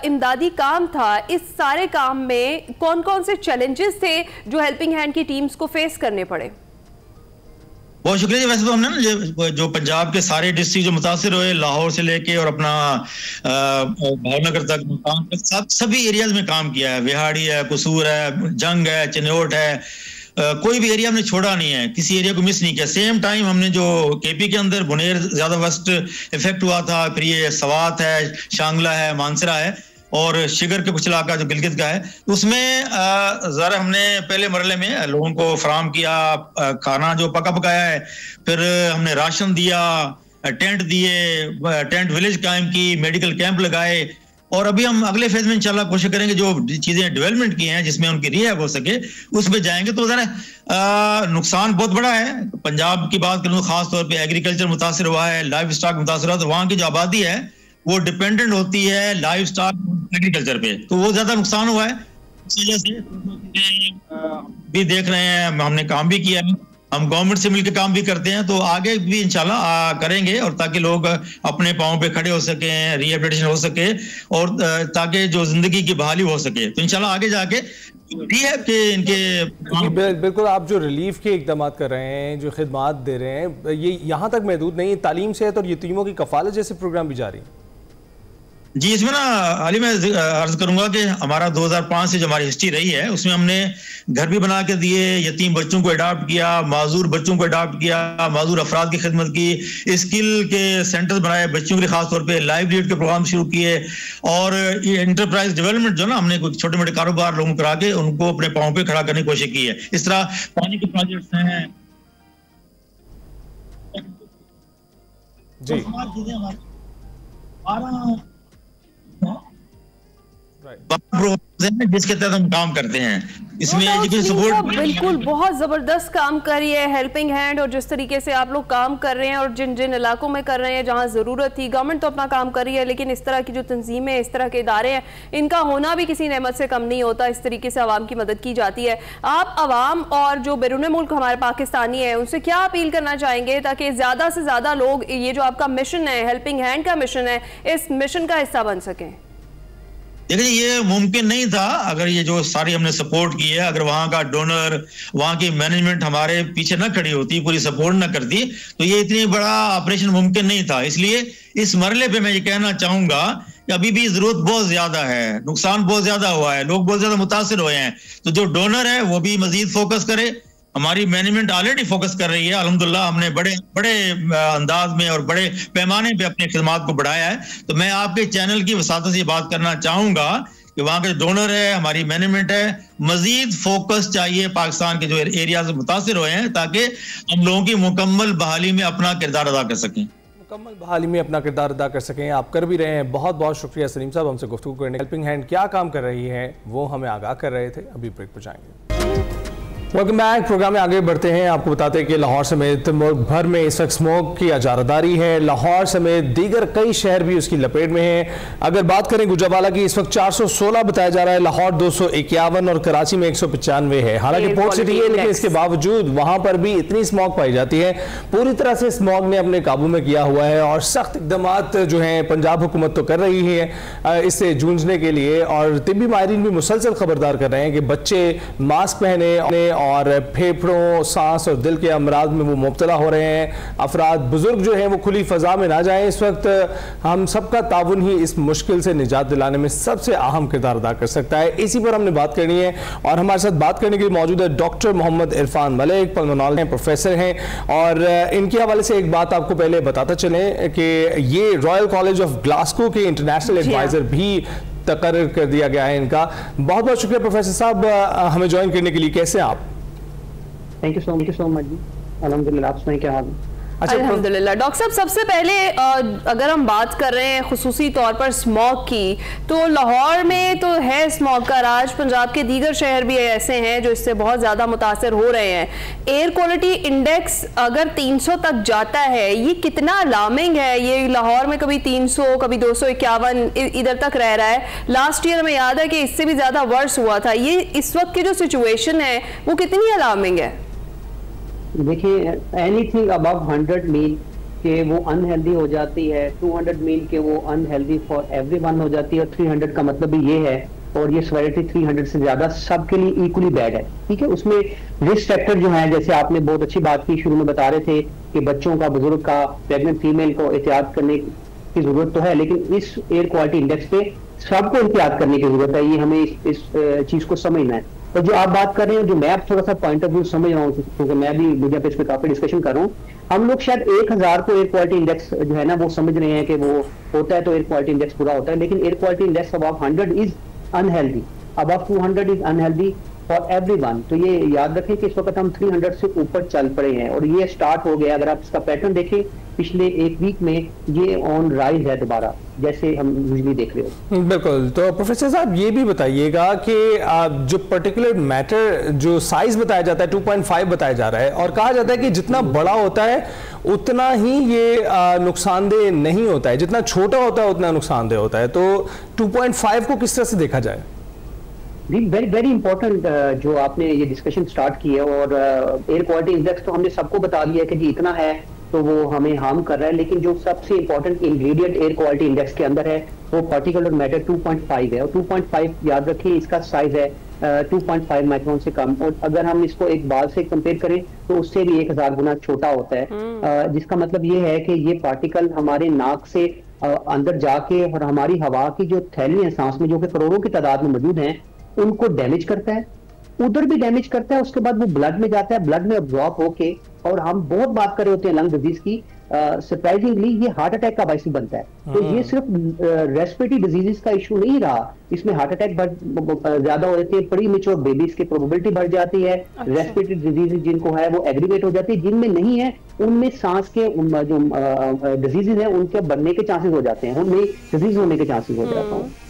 इमदादी काम था, इस सारे काम में कौन कौन से चैलेंजेस थे जो हेल्पिंग हैंड की टीम्स को फेस करने पड़े? बहुत शुक्रिया जी। वैसे तो हमने ना जो पंजाब के सारे डिस्ट्रिक्ट जो मुतासिर हुए, लाहौर से लेके और अपना भावनगर तक सभी एरियाज में काम किया है। विहाड़ी है, कसूर है, जंग है, चिन्नौट है, कोई भी एरिया हमने छोड़ा नहीं है, किसी एरिया को मिस नहीं किया। सेम टाइम हमने जो केपी के अंदर बुनेर ज्यादा वर्स्ट इफेक्ट हुआ था, फिर ये सवात है, शांगला है, मानसरा है और शिगर के कुछ इलाका जो गिलगित का है, उसमें ज़रा हमने पहले मरले में लोगों को फराम किया, खाना जो पका पकाया है, फिर हमने राशन दिया, टेंट दिए, टेंट विलेज कायम की, मेडिकल कैंप लगाए, और अभी हम अगले फेज में इंशाल्लाह कोशिश करेंगे जो चीजें डेवलपमेंट की हैं जिसमें उनकी रिहैब हो सके उस पर जाएंगे। तो ज़रा नुकसान बहुत बड़ा है। पंजाब की बात करूँ, खास तौर पर एग्रीकल्चर मुतासर हुआ है, लाइफ स्टॉक मुतासर हुआ, तो वहाँ की जो आबादी है वो डिपेंडेंट होती है लाइफ स्टॉक एग्रीकल्चर पे, तो वो ज्यादा नुकसान हुआ है। इस वजह से भी देख रहे हैं, हमने काम भी किया है, हम गवर्नमेंट से मिलकर काम भी करते हैं, तो आगे भी इंशाल्लाह करेंगे, और ताकि लोग अपने पांव पे खड़े हो सकें, रिहेबिलिटेशन हो सके, और ताकि जो जिंदगी की बहाली हो सके, तो इंशाल्लाह आगे जाके के इनके बिल्कुल आप जो रिलीफ के इकदाम कर रहे हैं, जो खिदमात दे रहे हैं, ये यहाँ तक महदूद नहीं, तालीम, सेहत और यतीमों की कफालत जैसे प्रोग्राम भी जारी है। जी, इसमें ना अली मैं अर्ज करूंगा कि हमारा 2005 से जो हमारी हिस्ट्री रही है उसमें हमने घर भी बना के दिए, यतीम बच्चों को अडॉप्ट किया, माजूर बच्चों को अडॉप्ट किया, माजूर अफराद की खिदमत की, स्किल के सेंटर्स बनाए बच्चों के लिए, खासतौर पे लाइवलीहुड के प्रोग्राम शुरू किए, और ये एंटरप्राइज डेवलपमेंट जो ना हमने कुछ छोटे मोटे कारोबार लोगों करा के उनको अपने पाँव पे खड़ा करने की कोशिश की है। इस तरह पानी के प्रोजेक्ट्स हैं जी, जिसके तहत हम काम करते हैं, इसमें एजुकेशन सपोर्ट बिल्कुल बहुत जबरदस्त काम कर रही है हेल्पिंग हैंड, और जिस तरीके से आप लोग काम कर रहे हैं और जिन जिन इलाकों में कर रहे हैं जहां जरूरत थी, गवर्नमेंट तो अपना काम कर रही है, लेकिन इस तरह की जो तंजीमें, इस तरह के इदारे हैं, इनका होना भी किसी नेमत से कम नहीं होता। इस तरीके से आवाम की मदद की जाती है। आप आवाम और जो बैरून मुल्क हमारे पाकिस्तानी है उनसे क्या अपील करना चाहेंगे ताकि ज्यादा से ज्यादा लोग ये जो आपका मिशन है, हेल्पिंग हैंड का मिशन है, इस मिशन का हिस्सा बन सकें? देखिए, ये मुमकिन नहीं था अगर ये जो सारी हमने सपोर्ट की है, अगर वहाँ का डोनर, वहाँ की मैनेजमेंट हमारे पीछे न खड़ी होती, पूरी सपोर्ट न करती, तो ये इतनी बड़ा ऑपरेशन मुमकिन नहीं था। इसलिए इस मरले पे मैं ये कहना चाहूंगा कि अभी भी जरूरत बहुत ज्यादा है, नुकसान बहुत ज्यादा हुआ है, लोग बहुत ज्यादा मुतासिर हुए हैं, तो जो डोनर है वो भी मजीद फोकस करे। हमारी मैनेजमेंट ऑलरेडी फोकस कर रही है, अल्हम्दुलिल्लाह हमने बड़े अंदाज में और बड़े पैमाने पे अपनी खिदमात को बढ़ाया है। तो मैं आपके चैनल की वसात से बात करना चाहूंगा कि वहाँ के डोनर है, हमारी मैनेजमेंट है, मजीद फोकस चाहिए पाकिस्तान के जो एरिया से मुतासिर हुए हैं, ताकि हम लोगों की मुकम्मल बहाली में अपना किरदार अदा कर सकें। मुकम्मल बहाली में अपना किरदार अदा कर सकें, आप कर भी रहे हैं। बहुत बहुत शुक्रिया सलीम साहब हमसे गुफ्तगू करने। हेल्पिंग हैंड क्या काम कर रही है वो हमें आगाह कर रहे थे। अभी ब्रेक पर जाएंगे। Welcome back. प्रोग्राम में आगे बढ़ते हैं। आपको बताते हैं कि लाहौर समेत मुल्क भर में इस वक्त स्मोक की अजारदारी है। लाहौर समेत दीगर कई शहर भी उसकी लपेट में हैं। अगर बात करें गुजरावाला की, इस वक्त 416 बताया जा रहा है, लाहौर 251 और कराची में 195 है। हालांकि पोर्ट सिटी है, लेकिन इसके बावजूद वहां पर भी इतनी स्मोक पाई जाती है। पूरी तरह से स्मोक ने अपने काबू में किया हुआ है और सख्त इकदाम जो है पंजाब हुकूमत तो कर रही है इससे जूझने के लिए, और तिब्बी माहिरीन भी मुसलसल खबरदार कर रहे हैं कि बच्चे मास्क पहने और फेफड़ों, सांस और दिल के अमराज में वो मुब्तला हो रहे हैं। अफराद बुजुर्ग जो हैं वो खुली फजा में ना जाएं। इस वक्त हम सबका ताउन ही इस मुश्किल से निजात दिलाने में सबसे अहम किरदार अदा कर सकता है। इसी पर हमने बात करनी है और हमारे साथ बात करने के लिए मौजूद है डॉक्टर मोहम्मद इरफान मलिक, पल्मोनोलॉजिस्ट हैं, प्रोफेसर हैं, और इनके हवाले से एक बात आपको पहले बताता चले कि ये रॉयल कॉलेज ऑफ ग्लासगो के इंटरनेशनल एडवाइजर भी तकर्रर कर दिया गया है इनका। बहुत बहुत शुक्रिया प्रोफेसर साहब हमें ज्वाइन करने के लिए। कैसे आप? थैंक यू सो मच जी। अल्हम्दुलिल्लाह, आप सुनाइए क्या हाल है? अल्हम्दुलिल्लाह। डॉक्टर साहब, सबसे पहले अगर हम बात कर रहे हैं खुसूसी तौर पर स्मॉग की, तो लाहौर में तो है स्मॉग का राज, पंजाब के दीगर शहर भी ऐसे हैं जो इससे बहुत ज़्यादा मुतासर हो रहे हैं। एयर क्वालिटी इंडेक्स अगर 300 तक जाता है, ये कितना अलार्मिंग है? ये लाहौर में कभी 300, कभी 251 इधर तक रह रहा है। लास्ट ईयर हमें याद है कि इससे भी ज़्यादा वर्स हुआ था। ये इस वक्त की जो सिचुएशन है वो कितनी अलार्मिंग है? देखिए, एनीथिंग अबव 100 मील के वो अनहेल्दी हो जाती है, 200 मील के वो अनहेल्दी फॉर एवरीवन हो जाती है, और 300 का मतलब भी ये है, और ये सेवेरिटी 300 से ज्यादा सबके लिए इक्वली बैड है। ठीक है, उसमें रिस्क फैक्टर जो है, जैसे आपने बहुत अच्छी बात की, शुरू में बता रहे थे कि बच्चों का, बुजुर्ग का, प्रेग्नेंट फीमेल को एहतियात करने की जरूरत तो है, लेकिन इस एयर क्वालिटी इंडेक्स पे सबको एहतियात करने की जरूरत है। ये हमें इस चीज को समझना है। और जो आप बात कर रहे हैं, जो मैं थोड़ा सा पॉइंट ऑफ व्यू समझ रहा हूँ, क्योंकि मैं भी मीडिया पे इस पे काफी डिस्कशन कर रहा हूँ, हम लोग शायद 1000 को एयर क्वालिटी इंडेक्स जो है ना वो समझ रहे हैं कि वो होता है तो एयर क्वालिटी इंडेक्स पूरा होता है, लेकिन air quality index above 100 is unhealthy, above 200 is unhealthy for everyone. तो ये याद रखें कि इस वक्त हम 300 से ऊपर चल पड़े हैं, और ये स्टार्ट हो गया। अगर आप इसका पैटर्न देखें, पिछले एक वीक में ये ऑन राइज है दोबारा, जैसे हम यूजुअली देख रहे हो। बिल्कुल। तो प्रोफेसर साहब, ये भी बताइएगा कि जो पर्टिकुलर मैटर जो साइज बताया जाता है 2.5 बताया जा रहा है, और कहा जाता है कि जितना बड़ा होता है उतना ही ये नुकसानदेह नहीं होता है, जितना छोटा होता है उतना नुकसानदेह होता है। तो 2.5 को किस तरह से देखा जाए? वेरी वेरी इंपॉर्टेंट जो आपने ये डिस्कशन स्टार्ट की है, और एयर क्वालिटी इंडेक्स तो हमने सबको बता दिया कि जी इतना है तो वो हमें हार्म कर रहा है, लेकिन जो सबसे important ingredient air quality index के अंदर है वो पार्टिकुलर मैटर 2.5 है, और 2.5 याद रखिए इसका साइज है 2.5 माइक्रोन से कम, और अगर हम इसको एक बाल से कंपेयर करें तो उससे भी 1000 गुना छोटा होता है, जिसका मतलब ये है कि ये पार्टिकल हमारे नाक से अंदर जाके और हमारी हवा की जो थैली है सांस में, जो कि करोड़ों की तादाद में मौजूद है, उनको डैमेज करता है, उधर भी डैमेज करता है, उसके बाद वो ब्लड में जाता है, ब्लड में अब्जॉर्ब होके, और हम बहुत बात कर रहे होते हैं लंग डिजीज की, सरप्राइजिंगली ये हार्ट अटैक का बायस बनता है। तो ये सिर्फ रेस्पिरेटरी डिजीजेस का इशू नहीं रहा, इसमें हार्ट अटैक ज्यादा हो जाते हैं, प्री मैच्योर बेबीज की प्रोबेबिलिटी बढ़ जाती है, रेस्पिरेटरी डिजीज जिनको है वो एग्रीवेट हो जाती है, जिनमें नहीं है उनमें सांस के जो डिजीजेज है उनके बढ़ने के चांसेस हो जाते हैं, उनमें डिजीज होने के चांसेस हो जाता है।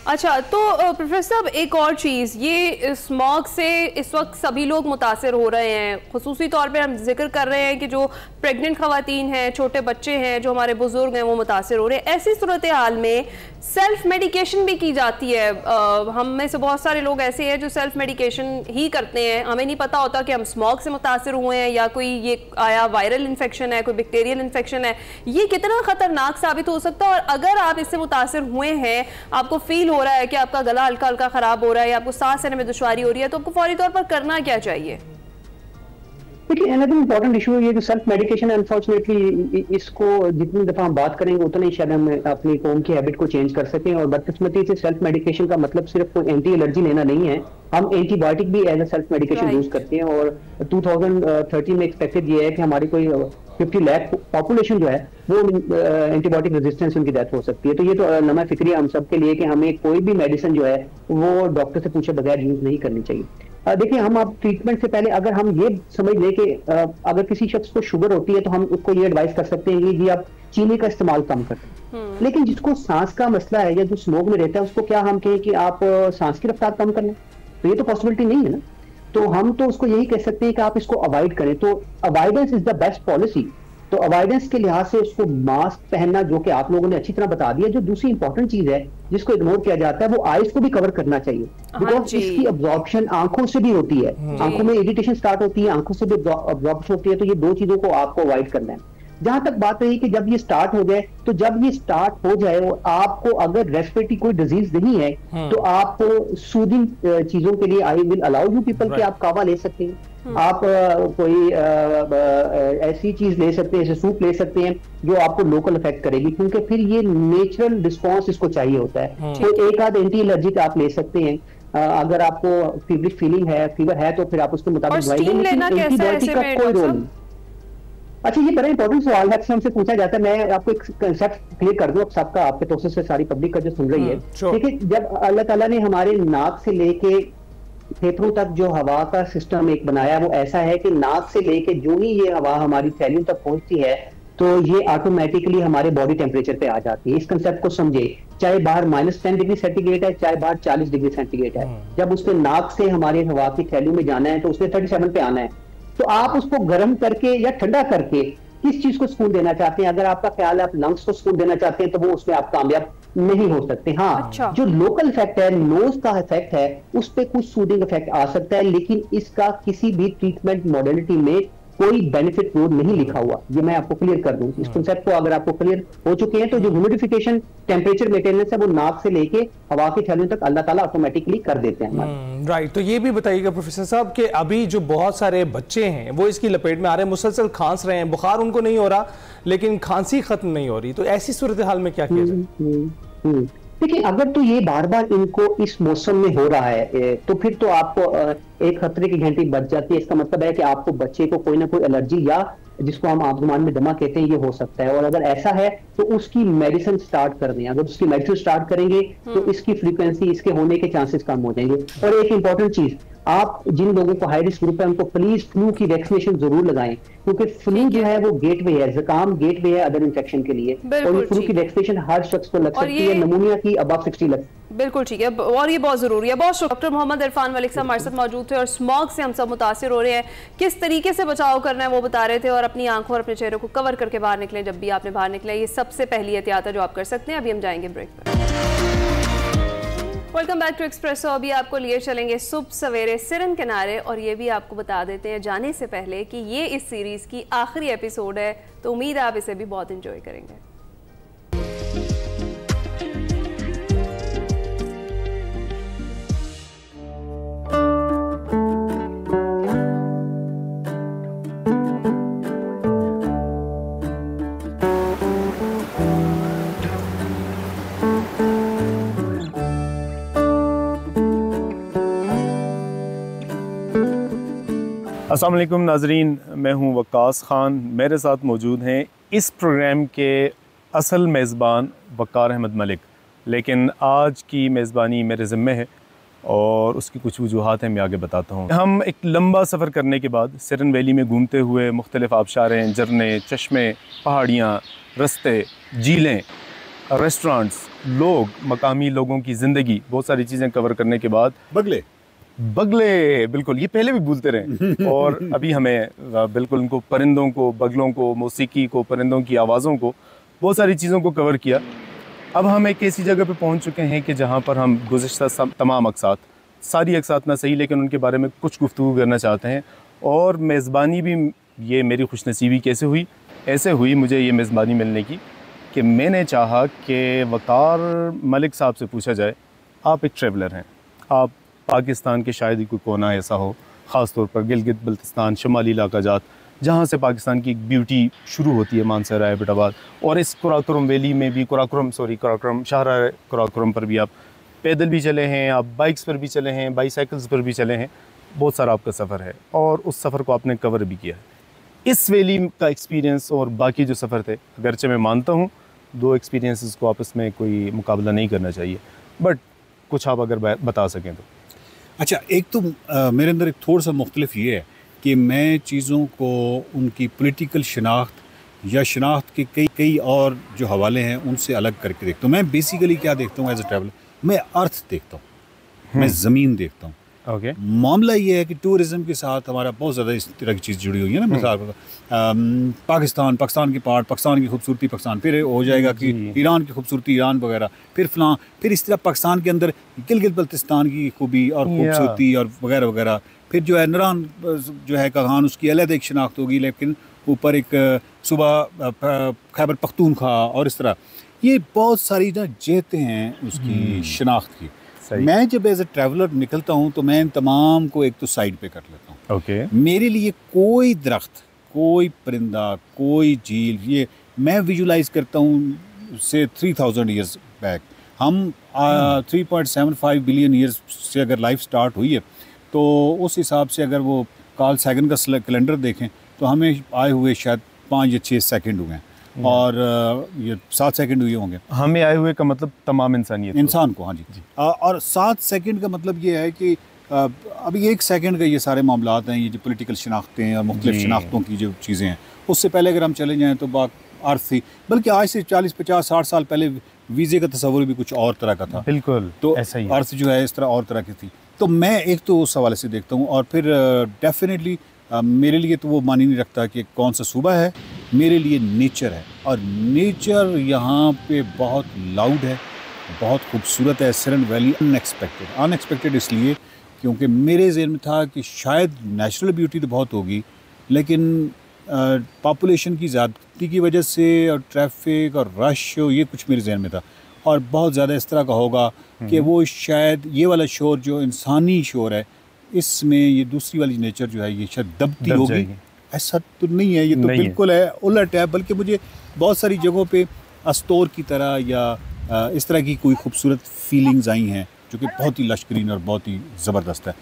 अच्छा, तो प्रोफेसर साहब, एक और चीज़, ये स्मॉग से इस वक्त सभी लोग मुतासर हो रहे हैं। खुसूसी तौर पे हम जिक्र कर रहे हैं कि जो प्रेग्नेंट खवातीन हैं, छोटे बच्चे हैं, जो हमारे बुजुर्ग हैं, वो मुतासर हो रहे हैं। ऐसी सूरत हाल में सेल्फ मेडिकेशन भी की जाती है। हम में से बहुत सारे लोग ऐसे हैं जो सेल्फ मेडिकेशन ही करते हैं, हमें नहीं पता होता कि हम स्मॉग से मुतासर हुए हैं या कोई ये आया वायरल इन्फेक्शन है, कोई बैक्टीरियल इन्फेक्शन है। ये कितना खतरनाक साबित हो सकता है? और अगर आप इससे मुतासर हुए हैं, आपको फील हो रहा है कि आपका गला हल्का हल्का खराब हो रहा है या आपको सांस लेने में दुश्वारी हो रही है, तो आपको फौरी तौर पर करना क्या चाहिए? देखिए, अनदर इम्पोर्टेंट इशू है ये जो सेल्फ मेडिकेशन, अनफॉर्चुनेटली इसको जितनी दफा हम बात करेंगे उतना ही शायद हम अपनी कौम की हैबिट को चेंज कर सकें। और बदकिस्मती से सेल्फ मेडिकेशन का मतलब सिर्फ कोई एंटी एलर्जी लेना नहीं है, हम एंटीबायोटिक भी as a self medication use करते हैं। और 2030 में एक्सपेक्टेड ये है कि हमारी कोई 50 लाख पॉपुलेशन जो है वो एंटीबायोटिक रेजिस्टेंस उनकी डेथ हो सकती है। तो ये तो लम्हा फिक्री है हम सब के लिए कि हमें कोई भी मेडिसिन जो है वो डॉक्टर से पूछे बगैर यूज नहीं करनी चाहिए। देखिए, हम अब ट्रीटमेंट से पहले अगर हम ये समझ लें कि अगर किसी शख्स को शुगर होती है तो हम उसको ये एडवाइस कर सकते हैं कि आप चीनी का इस्तेमाल कम करें। लेकिन जिसको सांस का मसला है या जो स्मोक में रहता है उसको क्या हम कहें कि आप सांस की रफ्तार कम कर लें? तो ये तो पॉसिबिलिटी नहीं है ना। तो हम तो उसको यही कह सकते हैं कि आप इसको अवॉइड करें। तो avoidance is the best policy. तो अवॉइडेंस के लिहाज से उसको मास्क पहनना, जो कि आप लोगों ने अच्छी तरह बता दिया। जो दूसरी इंपॉर्टेंट चीज है जिसको इग्नोर किया जाता है वो आईज को भी कवर करना चाहिए, बिकॉज इसकी अब्जॉर्प्शन आंखों से भी होती है, आंखों में इरिटेशन स्टार्ट होती है, आंखों से भी अब्जॉर्प्शन होती है। तो ये दो चीजों को आपको अवॉइड करना है। जहां तक बात रही कि जब ये स्टार्ट हो जाए, तो जब ये स्टार्ट हो जाए और आपको अगर रेस्पिरेटरी कोई डिजीज नहीं है तो आप सूदिंग चीजों के लिए I will allow you people कि आप कावा ले सकते हैं, आप कोई ऐसी चीज ले सकते हैं, जैसे सूप ले सकते हैं जो आपको लोकल इफेक्ट करेगी, क्योंकि फिर ये नेचुरल रिस्पॉन्स इसको चाहिए होता है। तो एक आध एंटी एलर्जिक आप ले सकते हैं। अगर आपको फीवरिश फीलिंग है, फीवर है, तो फिर आप उसके मुताबिक दवाई लें। एंटीबायोटिक का कोई रोल नहीं। अच्छा, ये बड़ा इंपॉर्टेंट सवाल है, हमसे पूछा जाता है। मैं आपको एक कंसेप्ट क्लियर कर दूं अब सबका, आपके प्रोसेस से सारी पब्लिक का जो सुन रही है। देखिए, जब अल्लाह ताला ने हमारे नाक से लेके फेफड़ों तक जो हवा का सिस्टम एक बनाया वो ऐसा है कि नाक से लेके जो ही ये हवा हमारी थैलियों तक पहुंचती है तो ये ऑटोमेटिकली हमारे बॉडी टेम्परेचर पे आ जाती है। इस कंसेप्ट को समझे, चाहे बाहर -10 डिग्री सेंटीग्रेड है, चाहे बाहर 40 डिग्री सेंटीग्रेड है, जब उसने नाक से हमारे हवा की थैली में जाना है तो उसने 37 पे आना है। तो आप उसको गर्म करके या ठंडा करके किस चीज को सुकून देना चाहते हैं? अगर आपका ख्याल है आप लंग्स को सुकून देना चाहते हैं तो वो उसमें आप कामयाब नहीं हो सकते। हाँ, अच्छा। जो लोकल इफेक्ट है, नोज का इफेक्ट है, उस पर कुछ सूदिंग इफेक्ट आ सकता है, लेकिन इसका किसी भी ट्रीटमेंट मॉडलिटी में कोई बेनिफिट रोड नहीं लिखा हुआ। ये मैं आपको क्लियर कर दूं। इस कांसेप्ट को अगर आपको क्लियर हो चुके हैं तो जो ह्यूमिडिफिकेशन टेम्परेचर मेंटेनेंस है वो नाक से लेके हवा की थैलियों तक अल्लाह ताला ऑटोमेटिकली कर देते हैं। राइट, तो ये भी बताइएगा प्रोफेसर साहब कि अभी जो बहुत सारे बच्चे हैं वो इसकी लपेट में आ रहे हैं, मुसलसल खांस रहे हैं, बुखार उनको नहीं हो रहा लेकिन खांसी खत्म नहीं हो रही, तो ऐसी सूरत हाल में क्या किया जाए? देखिए, अगर तो ये बार बार इनको इस मौसम में हो रहा है तो फिर तो आपको एक खतरे की घंटी बज जाती है। इसका मतलब है कि आपको बच्चे को कोई ना कोई एलर्जी या जिसको हम आम जुबान में दमा कहते हैं ये हो सकता है, और अगर ऐसा है तो उसकी मेडिसिन स्टार्ट कर दें। अगर उसकी मेडिसिन स्टार्ट करेंगे तो इसकी फ्रीक्वेंसी, इसके होने के चांसेस कम हो जाएंगे। और एक इंपॉर्टेंट चीज, आप जिन लोगों को हाई रिस्क ग्रुप है उनको प्लीज फ्लू की वैक्सीनेशन जरूर लगाएं, क्योंकि फ्लू जो है वो गेटवे है, जुकाम गेटवे है अदर इन्फेक्शन के लिए, और फ्लू की वैक्सीनेशन हर शख्स को लग सकती है, नमूनिया की अबव 60 लग। बिल्कुल ठीक है, और ये बहुत जरूरी है। बहुत डॉक्टर मोहम्मद इरफान मलिक साहब हमारे साथ मौजूद थे और स्मॉग से हम सब मुतासिर हो रहे हैं, किस तरीके से बचाव करना है वो बता रहे थे, और अपनी आंखों और अपने चेहरे को कवर करके बाहर निकले जब भी आपने बाहर निकला, ये सबसे पहली एहतियात है जो आप कर सकते हैं। अभी हम जाएंगे ब्रेक पर। Welcome back to Expresso. अभी आपको लिए चलेंगे सुबह सवेरे सिरन किनारे, और ये भी आपको बता देते हैं जाने से पहले कि ये इस सीरीज की आखिरी एपिसोड है, तो उम्मीद है आप इसे भी बहुत एंजॉय करेंगे। अस्सलाम वालेकुम नाजरीन, मैं हूं वक्कास ख़ान। मेरे साथ मौजूद हैं इस प्रोग्राम के असल मेज़बान वक़ार अहमद मलिक, लेकिन आज की मेज़बानी मेरे ज़िम्मे है और उसकी कुछ वजूहात हैं, मैं आगे बताता हूं। हम एक लंबा सफ़र करने के बाद सिरन वैली में घूमते हुए मुख्तलिफ़ आबशारें, झरने, चश्मे, पहाड़ियाँ, रस्ते, झीलें, रेस्टोरेंट्स, लोग, मकामी लोगों की ज़िंदगी, बहुत सारी चीज़ें कवर करने के बाद बगले बिल्कुल, ये पहले भी भूलते रहे और अभी हमें बिल्कुल उनको, परिंदों को, बगलों को, मौसीकी को, परिंदों की आवाज़ों को, बहुत सारी चीज़ों को कवर किया। अब हम एक ऐसी जगह पे पहुंच चुके हैं कि जहां पर हम गुज़िश्ता तमाम अक़सात, सारी अक़सात ना सही लेकिन उनके बारे में कुछ गुफ्तगू करना चाहते हैं। और मेज़बानी भी, ये मेरी खुशनसीबी कैसे हुई, ऐसे हुई मुझे ये मेज़बानी मिलने की कि मैंने चाहा कि वक़ार मलिक साहब से पूछा जाए, आप एक ट्रैवलर हैं, आप पाकिस्तान के शायद ही कोई कोना ऐसा हो, ख़ास तौर पर गिलगित बल्तिस्तान, शुमाली इलाका जात, जहाँ से पाकिस्तान की एक ब्यूटी शुरू होती है, मानसरा, एबटाबाद, और इस कुराकुरम वैली में भी, कुराकुरम शाहरा कुराकुरम पर भी आप पैदल भी चले हैं, आप बाइक्स पर भी चले हैं, बाईसाइकिल्स पर भी चले हैं, बहुत सारा आपका सफ़र है और उस सफ़र को आपने कवर भी किया है। इस वैली का एक्सपीरियंस और बाकी जो सफ़र थे, अगरचे मैं मानता हूँ दो एक्सपीरियंसेस को आपस में कोई मुकाबला नहीं करना चाहिए, बट कुछ आप अगर बता सकें तो। अच्छा, एक तो मेरे अंदर एक थोड़ा सा मुख्तलिफ ये है कि मैं चीज़ों को उनकी पॉलिटिकल शनाख्त या शनाख्त के कई और जो हवाले हैं उनसे अलग करके देखता हूँ। मैं बेसिकली क्या देखता हूँ एज अ ट्रैवलर, मैं अर्थ देखता हूँ, मैं ज़मीन देखता हूँ। ओके, मामला ये है कि टूरिज़म के साथ हमारा बहुत ज़्यादा इस तरह की चीज़ जुड़ी हुई है ना। मिसाल पाकिस्तान की पार्ट, पाकिस्तान की खूबसूरती पाकिस्तान, फिर हो जाएगा कि ईरान की खूबसूरती ईरान वगैरह, फिर इस तरह पाकिस्तान के अंदर गिलगित बल्तिस्तान की खूबी और खूबसूरती और वगैरह वगैरह। फिर जो है नरान जो है कहान, उसकी अलग एक शनाख्त होगी, लेकिन ऊपर एक सुबह खैबर पख्तूनख्वा और इस तरह ये बहुत सारी ना जेतें हैं उसकी शनाख्त की। मैं जब एज ए ट्रैवलर निकलता हूँ तो मैं इन तमाम को एक तो साइड पे कर लेता हूँ। ओके, मेरे लिए कोई दरख्त, कोई परिंदा, कोई झील, ये मैं विजुलाइज करता हूँ से 3000 ईयर्स बैक। हम 3.75 बिलियन ईयर्स से अगर लाइफ स्टार्ट हुई है तो उस हिसाब से अगर वो कार्ल सैगन का कैलेंडर देखें तो हमें आए हुए शायद 5 या 6 सेकंड हुए हैं और ये 7 सेकंड हुए होंगे। हमें आए हुए का मतलब तमाम इंसान को, हाँ जी। और 7 सेकंड का मतलब ये है कि अभी 1 सेकंड का ये सारे मामलात हैं, ये जो पॉलिटिकल शनाख्तें और मुख्तलिफ शनाख्तों की जो चीज़ें हैं, उससे पहले अगर हम चले जाएँ तो अर्थ थी, बल्कि आज से 40, 50, 60 साल पहले वीज़े का तस्वुर भी कुछ और तरह का था। बिल्कुल, तो ऐसा ही अर्थ जो है इस तरह और तरह की थी। तो मैं एक तो उस हवाले से देखता हूँ, और फिर डेफिनेटली मेरे लिए तो वो मानी नहीं रखता कि कौन सा सूबा है, मेरे लिए नेचर है, और नेचर यहाँ पे बहुत लाउड है, बहुत खूबसूरत है। सरन वैली अनएक्सपेक्टेड इसलिए क्योंकि मेरे ज़हन में था कि शायद नेचुरल ब्यूटी तो बहुत होगी, लेकिन पॉपुलेशन की ज़्यादती की वजह से और ट्रैफिक और रश, ये कुछ मेरे जहन में था, और बहुत ज़्यादा इस तरह का होगा कि वो शायद ये वाला शोर जो इंसानी शोर है, इसमें ये दूसरी वाली नेचर जो है ये शायद दबती होगी। ऐसा तो नहीं है, ये तो बिल्कुल है उलट है। बल्कि मुझे बहुत सारी जगहों पे अस्तोर की तरह या इस तरह की कोई खूबसूरत फीलिंग्स आई हैं जो कि बहुत ही लश्करीन और बहुत ही ज़बरदस्त है।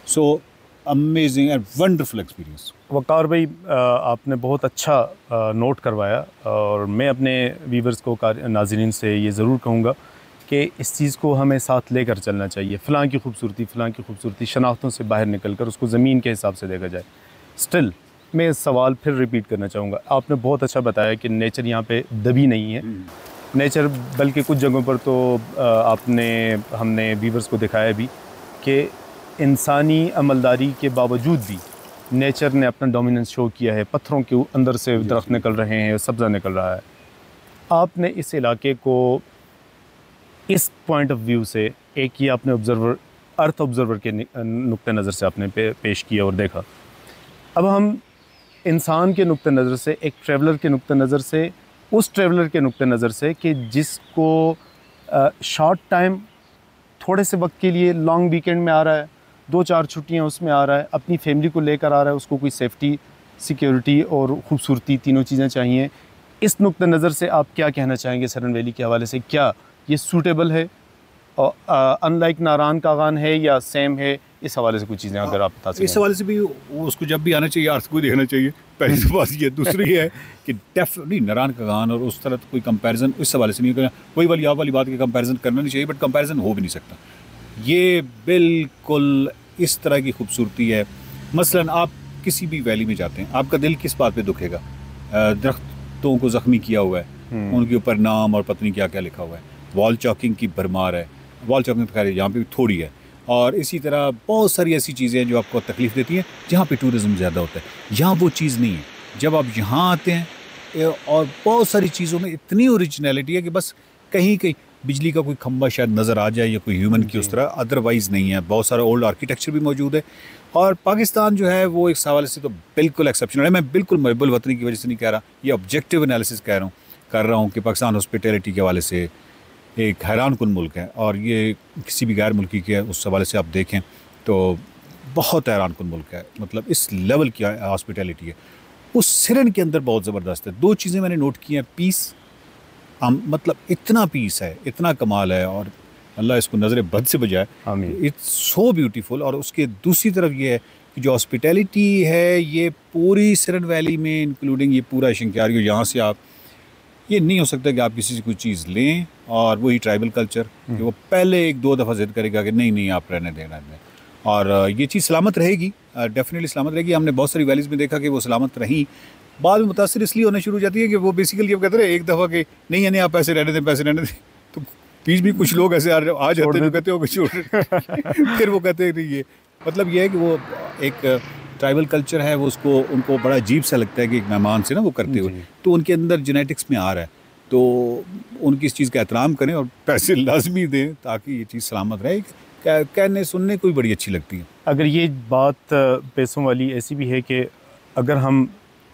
So amazing and wonderful experience. Waqar भाई, आपने बहुत अच्छा नोट करवाया, और मैं अपने व्यूवर्स को, नाज़रीन से ये ज़रूर कहूँगा कि इस चीज़ को हमें साथ लेकर चलना चाहिए। फ़लाँ की खूबसूरती शनाख्तों से बाहर निकल कर उसको ज़मीन के हिसाब से देखा जाए। स्टिल मैं इस सवाल फिर रिपीट करना चाहूँगा। आपने बहुत अच्छा बताया कि नेचर यहाँ पे दबी नहीं है, नेचर बल्कि कुछ जगहों पर तो हमने व्यूवर्स को दिखाया भी कि इंसानी अमलदारी के बावजूद भी नेचर ने अपना डोमिनेंस शो किया है। पत्थरों के अंदर से दरख्त निकल रहे हैं, सब्ज़ा निकल रहा है। आपने इस इलाके को इस पॉइंट ऑफ व्यू से, एक ही आपने अर्थ ऑब्ज़र्वर के नुक्ते नज़र से आपने पेश किया और देखा। अब हम इंसान के नुक्ते नज़र से, एक ट्रैवलर के नुक्ते नज़र से, उस ट्रैवलर के नुक्ते नज़र से कि जिसको शॉर्ट टाइम, थोड़े से वक्त के लिए लॉन्ग वीकेंड में आ रहा है, 2-4 छुट्टियां उसमें आ रहा है, अपनी फैमिली को लेकर आ रहा है, उसको कोई सेफ्टी, सिक्योरिटी और ख़ूबसूरती तीनों चीज़ें चाहिए। इस नुक्ते नज़र से आप क्या कहना चाहेंगे सरन वैली के हवाले से? क्या ये सूटेबल है और अनलाइक नारान कागान है या सेम है? इस हवाले से कुछ चीज़ें अगर आप बता सकें। इस हवाले से भी उसको जब भी आना चाहिए अर्थ को देखना चाहिए, पहली तो बात ये। दूसरी है कि डेफिनेटली नारान कागान और उस तरह कोई कंपैरिजन इस हवाले से नहीं करना। वही वाली आप वाली बात की कंपैरिजन करना नहीं चाहिए, बट कंपैरिजन हो भी नहीं सकता। ये बिल्कुल इस तरह की खूबसूरती है। मसलन आप किसी भी वैली में जाते हैं, आपका दिल किस बात पे दुखेगा? दरख्तों को ज़ख्मी किया हुआ है, उनके ऊपर नाम और पत्नी क्या क्या लिखा हुआ है, वॉल चॉकिंग की भरमार है। वॉल चॉकिंग तो खैर यहाँ पे थोड़ी है, और इसी तरह बहुत सारी ऐसी चीज़ें हैं जो आपको तकलीफ़ देती हैं जहाँ पे टूरिज़्म ज़्यादा होता है। यहाँ वो चीज़ नहीं है। जब आप यहाँ आते हैं, और बहुत सारी चीज़ों में इतनी ओरिजिनलिटी है कि बस कहीं कहीं बिजली का कोई खंबा शायद नज़र आ जाए या कोई ह्यूमन की उस तरह, अदरवाइज़ नहीं है। बहुत सारा ओल्ड आर्किटेक्चर भी मौजूद है। और पाकिस्तान जो है वो इस हवाले से तो बिल्कुल एक्सेप्शनल है। मैं बिल्कुल महबूल वतनी की वजह से नहीं कह रहा, ये ऑब्जेक्टिव एनालिसिस कर रहा हूँ कि पाकिस्तान हॉस्पिटैलिटी के हवाले से एक हैरान कुन मुल्क है, और ये किसी भी गैर मुल्की के उस हवाले से आप देखें तो बहुत हैरान कुन मुल्क है। मतलब इस लेवल की हॉस्पिटैलिटी है। उस सिरन के अंदर बहुत ज़बरदस्त है। 2 चीज़ें मैंने नोट की हैं। पीस, मतलब इतना पीस है, इतना कमाल है, और अल्लाह इसको नज़र बद से बजाए। It's so beautiful. और उसके दूसरी तरफ ये है कि जो हॉस्पिटैलिटी है ये पूरी सिरन वैली में, इंक्लूडिंग ये पूरा शंक्यारियो, यहाँ से आप, ये नहीं हो सकता कि आप किसी से कोई चीज़ लें और वही ट्राइबल कल्चर कि वो पहले 1-2 दफ़ा जिद करेगा कि नहीं आप रहने देना। और ये चीज़ सलामत रहेगी, डेफिनेटली सलामत रहेगी। हमने बहुत सारी वैलीज़ में देखा कि वो सलामत रहीं। बाद में मुतासिर इसलिए होने शुरू हो जाती है कि वो बेसिकली अब कहते हैं एक दफ़ा कि नहीं आप पैसे रहने दें, तो बीच भी कुछ लोग ऐसे आ जाते हैं, कहते हो छोड़ फिर वो कहते हैं नहीं, ये मतलब ये है कि वो एक ट्राइबल कल्चर है, वो उनको बड़ा अजीब सा लगता है कि एक मेहमान से ना वो करते हुए, तो उनके अंदर जेनेटिक्स में आ रहा है। तो उनकी इस चीज़ का एहतराम करें और पैसे लाजमी दें ताकि ये चीज़ सलामत रहे। कहने सुनने को भी बड़ी अच्छी लगती है। अगर ये बात पैसों वाली ऐसी भी है कि अगर हम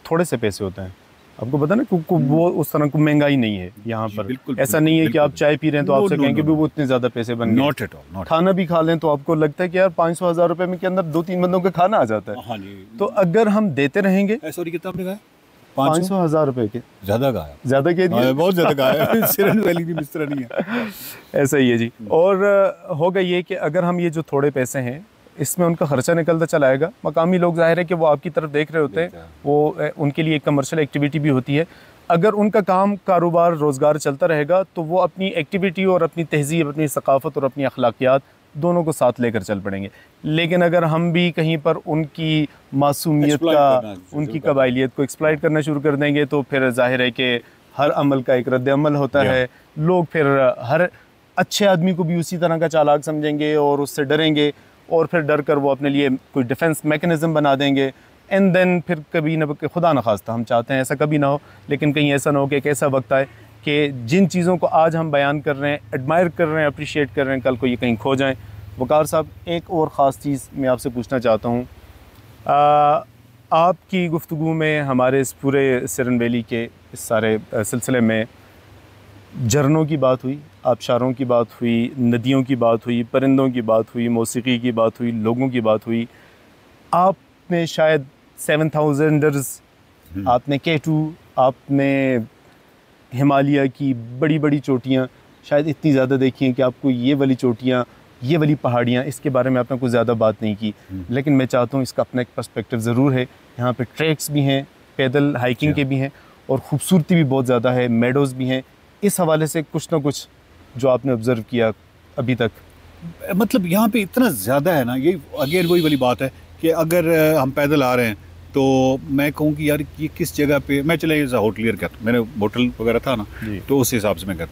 थोड़े से पैसे होते हैं, आपको पता ना वो उस तरह को महंगाई नहीं है यहाँ पर। ऐसा नहीं है कि आप चाय पी रहे हैं तो आपसे कहेंगे भी वो इतने ज़्यादा पैसे बन गए। Not at all. खाना भी खा लें तो आपको लगता है कि यार 500,000 रुपये में के अंदर 2-3 बंदों का खाना आ जाता है। तो अगर हम देते रहेंगे, सॉरी कितना आपने कहा? 500,000 रुपये के ज़्यादा कह दिया, बहुत ज़्यादा कहा। सिरन वैली भी इस तरह नहीं है। ऐसा ही है जी। और होगा ये कि अगर हम ये जो थोड़े पैसे हैं इसमें उनका खर्चा निकलता चला आएगा। मकामी लोग जाहिर है कि वो आपकी तरफ देख रहे होते हैं, वो उनके लिए एक कमर्शियल एक्टिविटी भी होती है। अगर उनका काम कारोबार रोज़गार चलता रहेगा तो वो अपनी एक्टिविटी और अपनी तहज़ीब, अपनी सकाफ़त और अपनी अखलाकियात दोनों को साथ लेकर चल पड़ेंगे। लेकिन अगर हम भी कहीं पर उनकी मासूमियत का, उनकी कबाइलियत को एक्सप्लॉइट करना शुरू कर देंगे तो फिर जाहिर है कि हर अमल का एक रद्द अमल होता है। लोग फिर हर अच्छे आदमी को भी उसी तरह का चालाक समझेंगे और उससे डरेंगे, और फिर डर कर वो अपने लिए कोई डिफेंस मैकेनिज़्म बना देंगे। एंड देन फिर कभी ना, खुदा न खास्ता, हम चाहते हैं ऐसा कभी ना हो, लेकिन कहीं ऐसा ना हो कि एक ऐसा वक्त आए कि जिन चीज़ों को आज हम बयान कर रहे हैं, एडमायर कर रहे हैं, अप्रिशिएट कर रहे हैं, कल को ये कहीं खो जाएं। वकार साहब, एक और ख़ास चीज़ मैं आपसे पूछना चाहता हूँ। आपकी गुफ्तगू में हमारे इस पूरे सिरन वैली के इस सारे सिलसिले में झरनों की बात हुई, आबशारों की बात हुई, नदियों की बात हुई, परिंदों की बात हुई, मौसीकी की बात हुई, लोगों की बात हुई। आपने शायद 7000ers, आपने K2, आपने हिमालय की बड़ी बड़ी चोटियाँ शायद इतनी ज़्यादा देखी हैं कि आपको ये वाली चोटियाँ, ये वाली पहाड़ियाँ, इसके बारे में आपने कुछ ज़्यादा बात नहीं की। लेकिन मैं चाहता हूँ इसका अपना एक पर्सपेक्टिव ज़रूर है। यहाँ पे ट्रैक्स भी हैं, पैदल हाइकिंग के भी हैं, और ख़ूबसूरती भी बहुत ज़्यादा है, मेडोज़ भी हैं। इस हवाले से कुछ ना कुछ जो आपने ऑब्ज़र्व किया अभी तक। मतलब यहाँ पे इतना ज़्यादा है ना, ये अगेन वही वाली बात है कि अगर हम पैदल आ रहे हैं तो मैं कहूँ कि यार ये किस जगह पे, मैं चले होटलियर कर, मैंने होटल वगैरह था ना, तो उस हिसाब से मैं कर,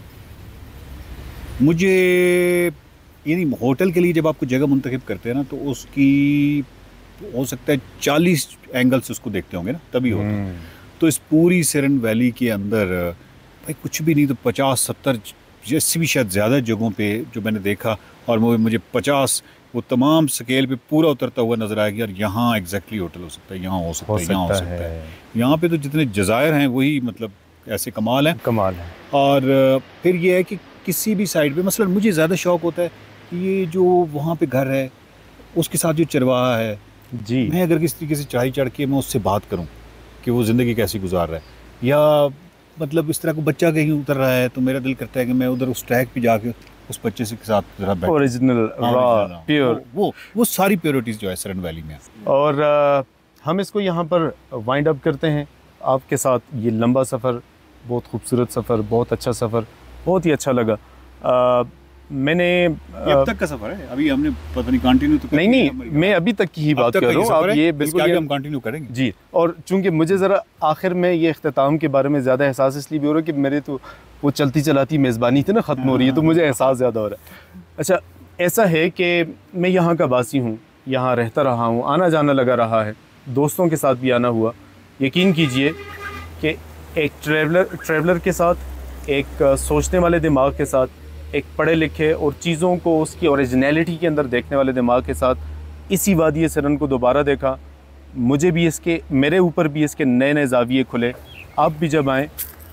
मुझे यानी होटल के लिए जब आपको जगह मुंतखब करते हैं ना, तो उसकी हो सकता है 40 एंगल से उसको देखते होंगे ना, तभी होता है। तो इस पूरी सिरन वैली के अंदर भाई कुछ भी नहीं तो 50-70 जैसे भी शायद ज़्यादा जगहों पे जो मैंने देखा, और मुझे 50 वो तमाम स्केल पे पूरा उतरता हुआ नज़र आया कि यार यहाँ एग्जैक्टली होटल हो सकता है, यहाँ हो सकता है, यहाँ हो सकता है। यहाँ पे तो जितने जज़ायर हैं वही मतलब ऐसे कमाल है। और फिर ये है कि किसी भी साइड पे मसलन मुझे ज़्यादा शौक़ होता है कि ये जो वहाँ पे घर है उसके साथ जो चरवाहा है जी, मैं अगर किस तरीके से चढ़ाई चढ़ के मैं उससे बात करूँ कि वो ज़िंदगी कैसी गुजार रहा है, या मतलब इस तरह को बच्चा कहीं उतर रहा है तो मेरा दिल करता है कि मैं उधर उस ट्रैक पे जाके उस बच्चे से के साथ जरा बैठ, ओरिजिनल रॉ प्योर, वो सारी प्योरिटीज़ जो है सिरन वैली में। और हम इसको यहाँ पर वाइंड अप करते हैं आपके साथ। ये लंबा सफ़र, बहुत खूबसूरत सफ़र, बहुत अच्छा सफ़र, बहुत ही अच्छा लगा। मैंने अब तक का सफ़र है, अभी हमने पता नहीं कंटिन्यू तो नहीं, मैं अभी तक की ही बात कर रहा हूँ। आप ये बिल्कुल हम कंटिन्यू करेंगे जी। और चूंकि मुझे ज़रा आखिर में ये इख्तिताम के बारे में ज़्यादा एहसास इसलिए भी हो रहा है कि मेरे तो वो चलती चलाती मेज़बानी थी ना ख़त्म हो रही है, तो मुझे एहसास ज़्यादा हो रहा है। अच्छा, ऐसा है कि मैं यहाँ का वासी हूँ, यहाँ रहता रहा हूँ, आना जाना लगा रहा है, दोस्तों के साथ भी आना हुआ। यकीन कीजिए कि एक ट्रैवलर के साथ, एक सोचने वाले दिमाग के साथ, एक पढ़े लिखे और चीज़ों को उसकी ओरिजिनलिटी के अंदर देखने वाले दिमाग के साथ इसी वादी सिरन को दोबारा देखा। मुझे भी मेरे ऊपर भी इसके नए नए ज़ाविये खुले। आप भी जब आएँ,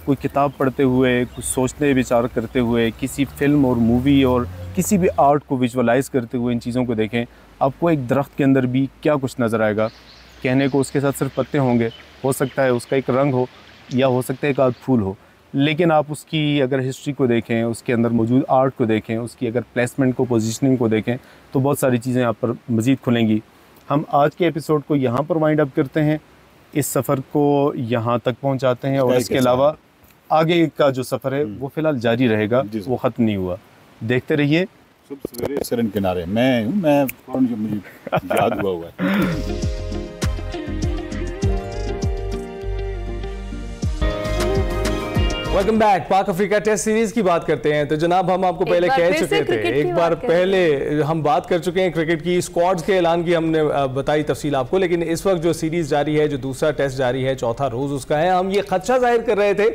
कोई किताब पढ़ते हुए, कुछ सोचने विचार करते हुए, किसी फ़िल्म और मूवी और किसी भी आर्ट को विजुअलाइज़ करते हुए इन चीज़ों को देखें, आपको एक दरख्त के अंदर भी क्या कुछ नज़र आएगा। कहने को उसके साथ सिर्फ पत्ते होंगे, हो सकता है उसका एक रंग हो, या हो सकता है एक आध फूल हो, लेकिन आप उसकी अगर हिस्ट्री को देखें, उसके अंदर मौजूद आर्ट को देखें, उसकी अगर प्लेसमेंट को, पोजीशनिंग को देखें, तो बहुत सारी चीज़ें आप पर मज़ीद खुलेंगी। हम आज के एपिसोड को यहाँ पर वाइंड अप करते हैं, इस सफ़र को यहाँ तक पहुँचाते हैं, और इसके अलावा आगे का जो सफ़र है वो फ़िलहाल जारी रहेगा, वो ख़त्म नहीं हुआ। देखते रहिए सुबह सवेरे सिरन किनारे। मैं मुझे याद हुआ है। Welcome back. पाक अफ्रीका टेस्ट सीरीज की बात करते हैं। तो जनाब, हम आपको पहले कह चुके थे, एक बार पहले हम बात कर चुके हैं क्रिकेट की, स्क्वाड्स के ऐलान की हमने बताई तफसील आपको। लेकिन इस वक्त जो सीरीज जारी है, जो दूसरा टेस्ट जारी है, चौथा रोज उसका है, हम ये खदशा जाहिर कर रहे थे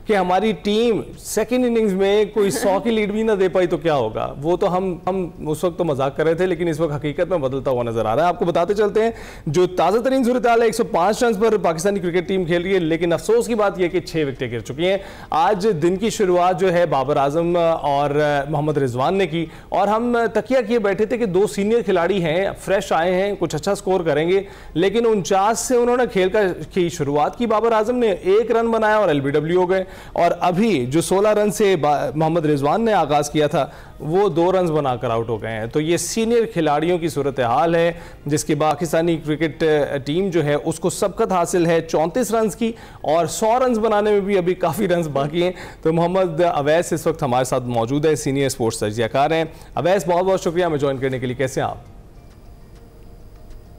कि हमारी टीम सेकंड इनिंग्स में कोई 100 की लीड भी ना दे पाई तो क्या होगा। वो तो हम उस वक्त तो मजाक कर रहे थे, लेकिन इस वक्त हकीकत में बदलता हुआ नजर आ रहा है। आपको बताते चलते हैं, जो ताज़ा तरीन सूरत हाल है, 105 रन पर पाकिस्तानी क्रिकेट टीम खेल रही है। लेकिन अफसोस की बात यह कि 6 विकेटें गिर चुकी हैं। आज दिन की शुरुआत जो है बाबर आजम और मोहम्मद रिजवान ने की, और हम तकिया किए बैठे थे कि 2 सीनियर खिलाड़ी हैं, फ्रेश आए हैं, कुछ अच्छा स्कोर करेंगे। लेकिन 49 से उन्होंने खेल की शुरुआत की। बाबर आजम ने 1 रन बनाया और LBW हो गए। और अभी जो 16 रन से मोहम्मद रिजवान ने आगाज़ किया था वो 2 रन बनाकर आउट हो गए हैं। तो ये सीनियर खिलाड़ियों की सूरत हाल है जिसकी पाकिस्तानी क्रिकेट टीम जो है उसको सबकत हासिल है 34 रन की, और 100 रन बनाने में भी अभी काफ़ी रन बाकी हैं। तो मोहम्मद अवैस इस वक्त हमारे साथ मौजूद है, सीनियर स्पोर्ट्स तजज़ियाकार हैं। अवैस, बहुत बहुत शुक्रिया हमें ज्वाइन करने के लिए। कैसे हैं आप?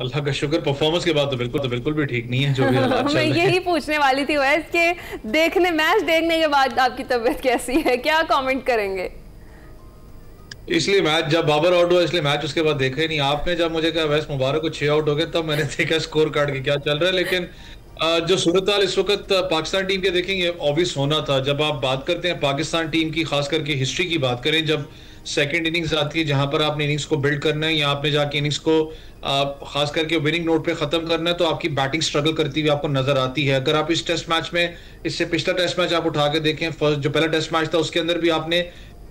अल्लाह का शुक्र, परफॉर्मेंस के बाद तो बिल्कुल भी ठीक नहीं है जो भी हालात चल रहे हैं। मैं यही पूछने वाली थी वैस के मैच देखने के बाद आपकी तबीयत कैसी है, क्या कमेंट करेंगे? इसलिए मैच जब बाबर आउट हुआ इसलिए मैच उसके बाद देखा ही नहीं। आपने जब मुझे कहा वैस मुबारक को 6 आउट हो गए तब मैंने देखा स्कोर कार्ड के क्या चल रहा है। लेकिन जो सूरत हाल इस वक्त पाकिस्तान टीम के देखेंगे ऑब्वियस होना था। जब आप बात करते हैं पाकिस्तान टीम की, खास करके हिस्ट्री की बात करें, जब सेकंड इनिंग्स आती है जहां पर आपने इनिंग्स को बिल्ड करना है या आपने जाके इनिंग्स को खास करके विनिंग नोट पे खत्म करना है, तो आपकी बैटिंग स्ट्रगल करती हुई आपको नजर आती है। अगर आप इस टेस्ट मैच में, इससे पिछला टेस्ट मैच आप उठा के देखें, जो पहला टेस्ट मैच था उसके अंदर भी आपने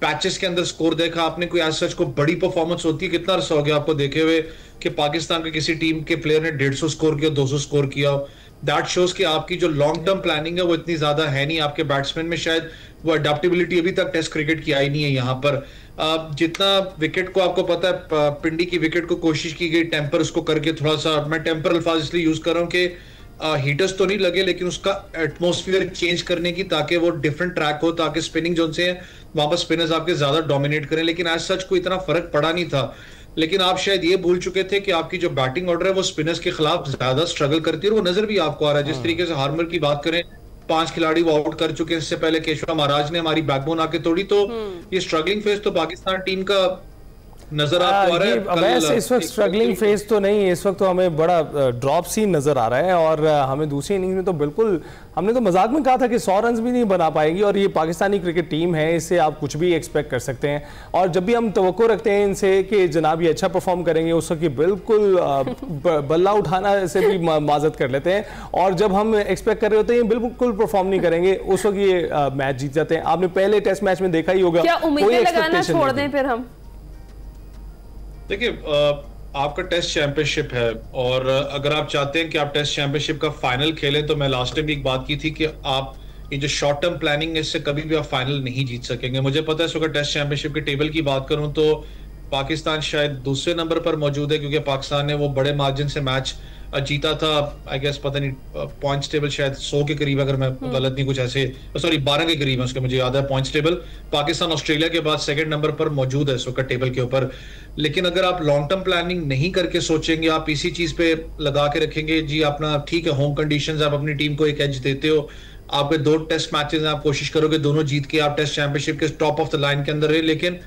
पैचेस के अंदर स्कोर देखा, आपने कोई एज सच को बड़ी परफॉर्मेंस होती है, कितना अरसा हो गया आपको देखे हुए कि पाकिस्तान के किसी टीम के प्लेयर ने 150 स्कोर किया, 200 स्कोर किया। दैट शोज कि आपकी जो लॉन्ग टर्म प्लानिंग है वो इतनी ज्यादा है नहीं, आपके बैट्समैन में शायद वो अडेप्टेबिलिटी अभी तक टेस्ट क्रिकेट की आई नहीं है। यहाँ पर जितना विकेट को आपको पता है, पिंडी की विकेट को कोशिश की गई टेम्पर उसको करके, थोड़ा सा मैं टेम्पर अल्फाज इसलिए यूज कर रहा हूँ कि हीटर्स तो नहीं लगे लेकिन उसका एटमॉस्फेयर चेंज करने की, ताकि वो डिफरेंट ट्रैक हो, ताकि स्पिनिंग जोन से वहां पर स्पिनर्स आपके ज्यादा डोमिनेट करें। लेकिन एज सच कोई इतना फर्क पड़ा नहीं था। लेकिन आप शायद ये भूल चुके थे कि आपकी जो बैटिंग ऑर्डर है वो स्पिनर्स के खिलाफ ज्यादा स्ट्रगल करती है, और वो नजर भी आपको आ रहा है। जिस तरीके से हार्मर की बात करें, 5 खिलाड़ी वो आउट कर चुके हैं, इससे पहले केशव महाराज ने हमारी बैकबोन आके तोड़ी। तो ये स्ट्रगलिंग फेज तो पाकिस्तान टीम का नजर आपको आ रहा है। वैसे इस वक्त स्ट्रगलिंग फेज तो नहीं, इस वक्त तो हमें बड़ा ड्रॉप सी नजर आ रहा है, और हमें दूसरी इनिंग्स में तो बिल्कुल, हमने तो मजाक में कहा था कि 100 रन भी नहीं बना पाएगी, और ये पाकिस्तानी क्रिकेट टीम है, इससे आप कुछ भी एक्सपेक्ट कर सकते हैं। और जब भी हम तवक्को रखते हैं इनसे कि जनाब ये अच्छा परफॉर्म करेंगे, उस वक्त बिल्कुल बल्ला उठाना से भी माजत कर लेते हैं, और जब हम एक्सपेक्ट कर रहे होते हैं बिल्कुल परफॉर्म नहीं करेंगे, उस वक्त ये मैच जीत जाते हैं। आपने पहले टेस्ट मैच में देखा ही होगा। क्या उम्मीदें लगाना छोड़ दें फिर हम? देखिए, आपका टेस्ट चैंपियनशिप है, और अगर आप चाहते हैं कि आप टेस्ट चैंपियनशिप का फाइनल खेलें, तो मैं लास्ट टाइम भी एक बात की थी कि आप ये जो शॉर्ट टर्म प्लानिंग है इससे कभी भी आप फाइनल नहीं जीत सकेंगे। मुझे पता है इस वक्त टेस्ट चैंपियनशिप के टेबल की बात करूं तो पाकिस्तान शायद दूसरे नंबर पर मौजूद है, क्योंकि पाकिस्तान ने वो बड़े मार्जिन से मैच जीता था। आई गेस पता नहीं पॉइंट्स टेबल शायद 100 के करीब, अगर मैं गलत नहीं, कुछ ऐसे, सॉरी 12 के करीब है उसके, मुझे याद है पॉइंट्स टेबल। पाकिस्तान ऑस्ट्रेलिया के बाद सेकंड नंबर पर मौजूद है इस वक्त टेबल के ऊपर। लेकिन अगर आप लॉन्ग टर्म प्लानिंग नहीं करके सोचेंगे, आप इसी चीज पे लगा के रखेंगे जी अपना, ठीक है होम कंडीशंस, आप अपनी टीम को एक एज देते हो, आपके 2 टेस्ट मैचेस हैं, आप कोशिश करोगे दोनों जीत के आप टेस्ट चैंपियनशिप के टॉप ऑफ द लाइन के अंदर रहे। लेकिन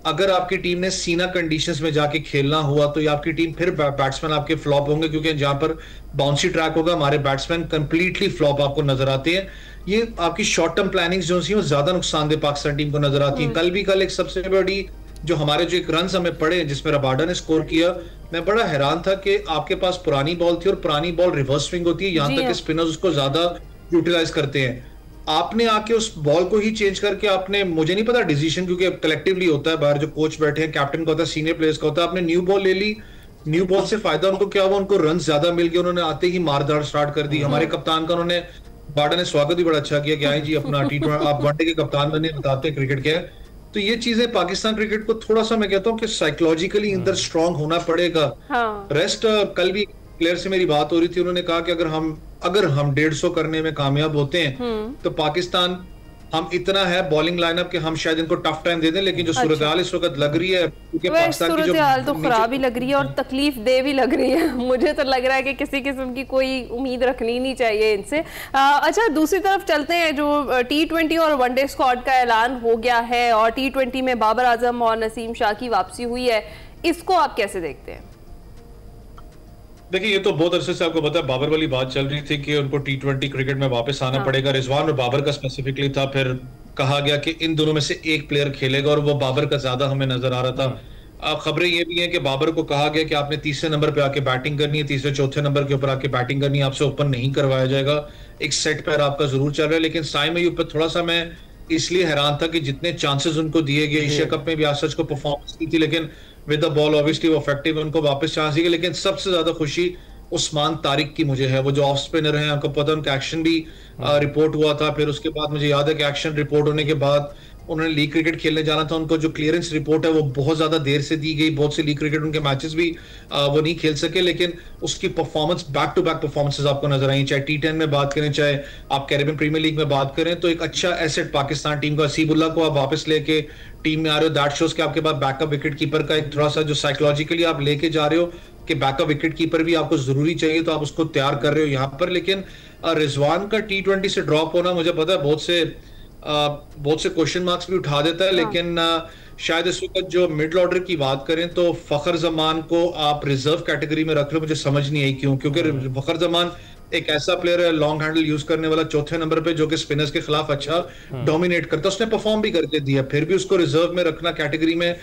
अगर आपकी टीम ने सीना कंडीशंस में जाके खेलना हुआ तो ये आपकी टीम फिर बैट्समैन आपके फ्लॉप होंगे, क्योंकि जहां पर बाउंसी ट्रैक होगा हमारे बैट्समैन कंप्लीटली फ्लॉप आपको नजर आते हैं। ये आपकी शॉर्ट टर्म प्लानिंग जो सी वो ज्यादा नुकसानदेह पाकिस्तान टीम को नजर आती है। कल एक सबसे बड़ी जो हमारे जो एक रन हमें पड़े जिसमें रबाडा ने स्कोर किया, मैं बड़ा हैरान था कि आपके पास पुरानी बॉल थी और पुरानी बॉल रिवर्स स्विंग होती है, यहाँ तक कि स्पिनर्स उसको ज्यादा यूटिलाइज करते हैं। आपने आके उस बॉल को ही चेंज करके आपने, मुझे नहीं पता डिसीजन क्योंकि कलेक्टिवली होता है, बाहर जो कोच बैठे हैं, कैप्टन का होता है, सीनियर प्लेयर्स का होता है, आपने न्यू बॉल ले ली। न्यू बॉल से फायदा उनको क्या हुआ, उनको रन ज्यादा मिल गए, उन्होंने आते ही मारदार स्टार्ट कर दी। हमारे कप्तान का उन्होंने, बाडा ने स्वागत भी बड़ा अच्छा किया कि आए जी अपना T20 आप वनडे के कप्तान बने, बताते हैं क्रिकेट क्या है। तो ये चीजें पाकिस्तान क्रिकेट को थोड़ा सा मैं कहता हूँ कि साइकोलॉजिकली अंदर स्ट्रांग होना पड़ेगा। रेस्ट कल भी प्लेयर से मेरी बात हो रही थी, उन्होंने कहा कि अगर हम 150 करने में कामयाब होते हैं तो पाकिस्तान, हम इतना है बॉलिंग लाइनअप कि हम शायद इनको टफ टाइम दे दें। लेकिन जो सूरत हाल इस वक्त लग रही है, क्योंकि पाकिस्तान की जो हाल तो खराब ही लग रही है और तकलीफ दे भी लग रही है। मुझे तो लग रहा है कि किसी किस्म की कोई उम्मीद रखनी नहीं चाहिए इनसे। अच्छा, दूसरी तरफ चलते हैं, जो T20 और वनडे स्क्वाड का ऐलान हो गया है और T20 में बाबर आजम और नसीम शाह की वापसी हुई है, इसको आप कैसे देखते हैं? देखिए, ये तो बहुत अरसे से आपको पता है बाबर वाली बात चल रही थी कि उनको T20 क्रिकेट में वापस आना पड़ेगा। रिजवान और बाबर का स्पेसिफिकली था, फिर कहा गया कि इन दोनों में से एक प्लेयर खेलेगा और वो बाबर का ज्यादा हमें नजर आ रहा था। खबरें ये भी हैं कि बाबर को कहा गया कि आपने तीसरे नंबर पे आके बैटिंग करनी है, तीसरे चौथे नंबर के ऊपर आके बैटिंग करनी है, आपसे ओपन नहीं करवाया जाएगा। एक सेट पैर आपका जरूर चल रहा है। लेकिन साइम अयूब पर थोड़ा सा मैं इसलिए हैरान था कि जितने चांसेस उनको दिए गए, एशिया कप में भी आसच को परफॉर्मेंस की थी, लेकिन विद द बॉल ऑब्वियसली वो इफेक्टिव, उनको वापस चांस दिए। लेकिन सबसे ज्यादा खुशी उस्मान तारिक की मुझे है, वो जो ऑफ स्पिनर है, आपको पता है उनका एक्शन भी रिपोर्ट हुआ था, फिर उसके बाद मुझे याद है कि एक्शन रिपोर्ट होने के बाद उन्होंने लीग क्रिकेट खेलने जाना था, उनको जो क्लियरेंस रिपोर्ट है वो बहुत ज्यादा देर से दी गई, बहुत से लीग क्रिकेट उनके मैचेस भी वो नहीं खेल सके, लेकिन उसकी performance back to back performances आपको नजर आई, चाहे T10 में बात करें, चाहे आप कैरेबियन प्रीमियर लीग में बात करें, तो एक अच्छा एसेट पाकिस्तान टीम का। हसीबुल्लाह को आप वापस लेके टीम में आ रहे हो, दैट शोज के आपके पास बैकअप विकेट कीपर का एक थोड़ा सा जो साइकोलॉजिकली आप लेके जा रहे हो कि बैकअप विकेट कीपर भी आपको जरूरी चाहिए, तो आप उसको तैयार कर रहे हो यहाँ पर। लेकिन रिजवान का T20 से ड्रॉप होना मुझे पता है बहुत से क्वेश्चन मार्क्स भी उठा देता है, लेकिन शायद इस वक्त जो मिडल ऑर्डर की बात करें तो फखर जमान को आप रिजर्व कैटेगरी में रख रहे हो, मुझे समझ नहीं आई क्यों, क्योंकि फखर जमान एक ऐसा प्लेयर है लॉन्ग हैंडल यूज करने वाला चौथे नंबर पे, जो कि स्पिनर्स के खिलाफ अच्छा डोमिनेट करता है, उसने परफॉर्म भी करके दिया, फिर भी उसको रिजर्व में रखना कैटेगरी में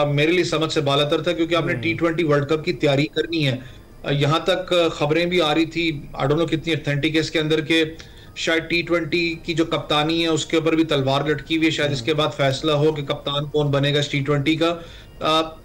मेरे लिए समझ से बालातर था, क्योंकि आपने T20 वर्ल्ड कप की तैयारी करनी है। यहाँ तक खबरें भी आ रही थी, आई डोंट नो कितनी ऑथेंटिक है इसके अंदर, के शायद T20 की जो कप्तानी है उसके ऊपर भी तलवार लटकी हुई है, शायद इसके बाद फैसला हो कि कप्तान कौन बनेगा इस T20 का।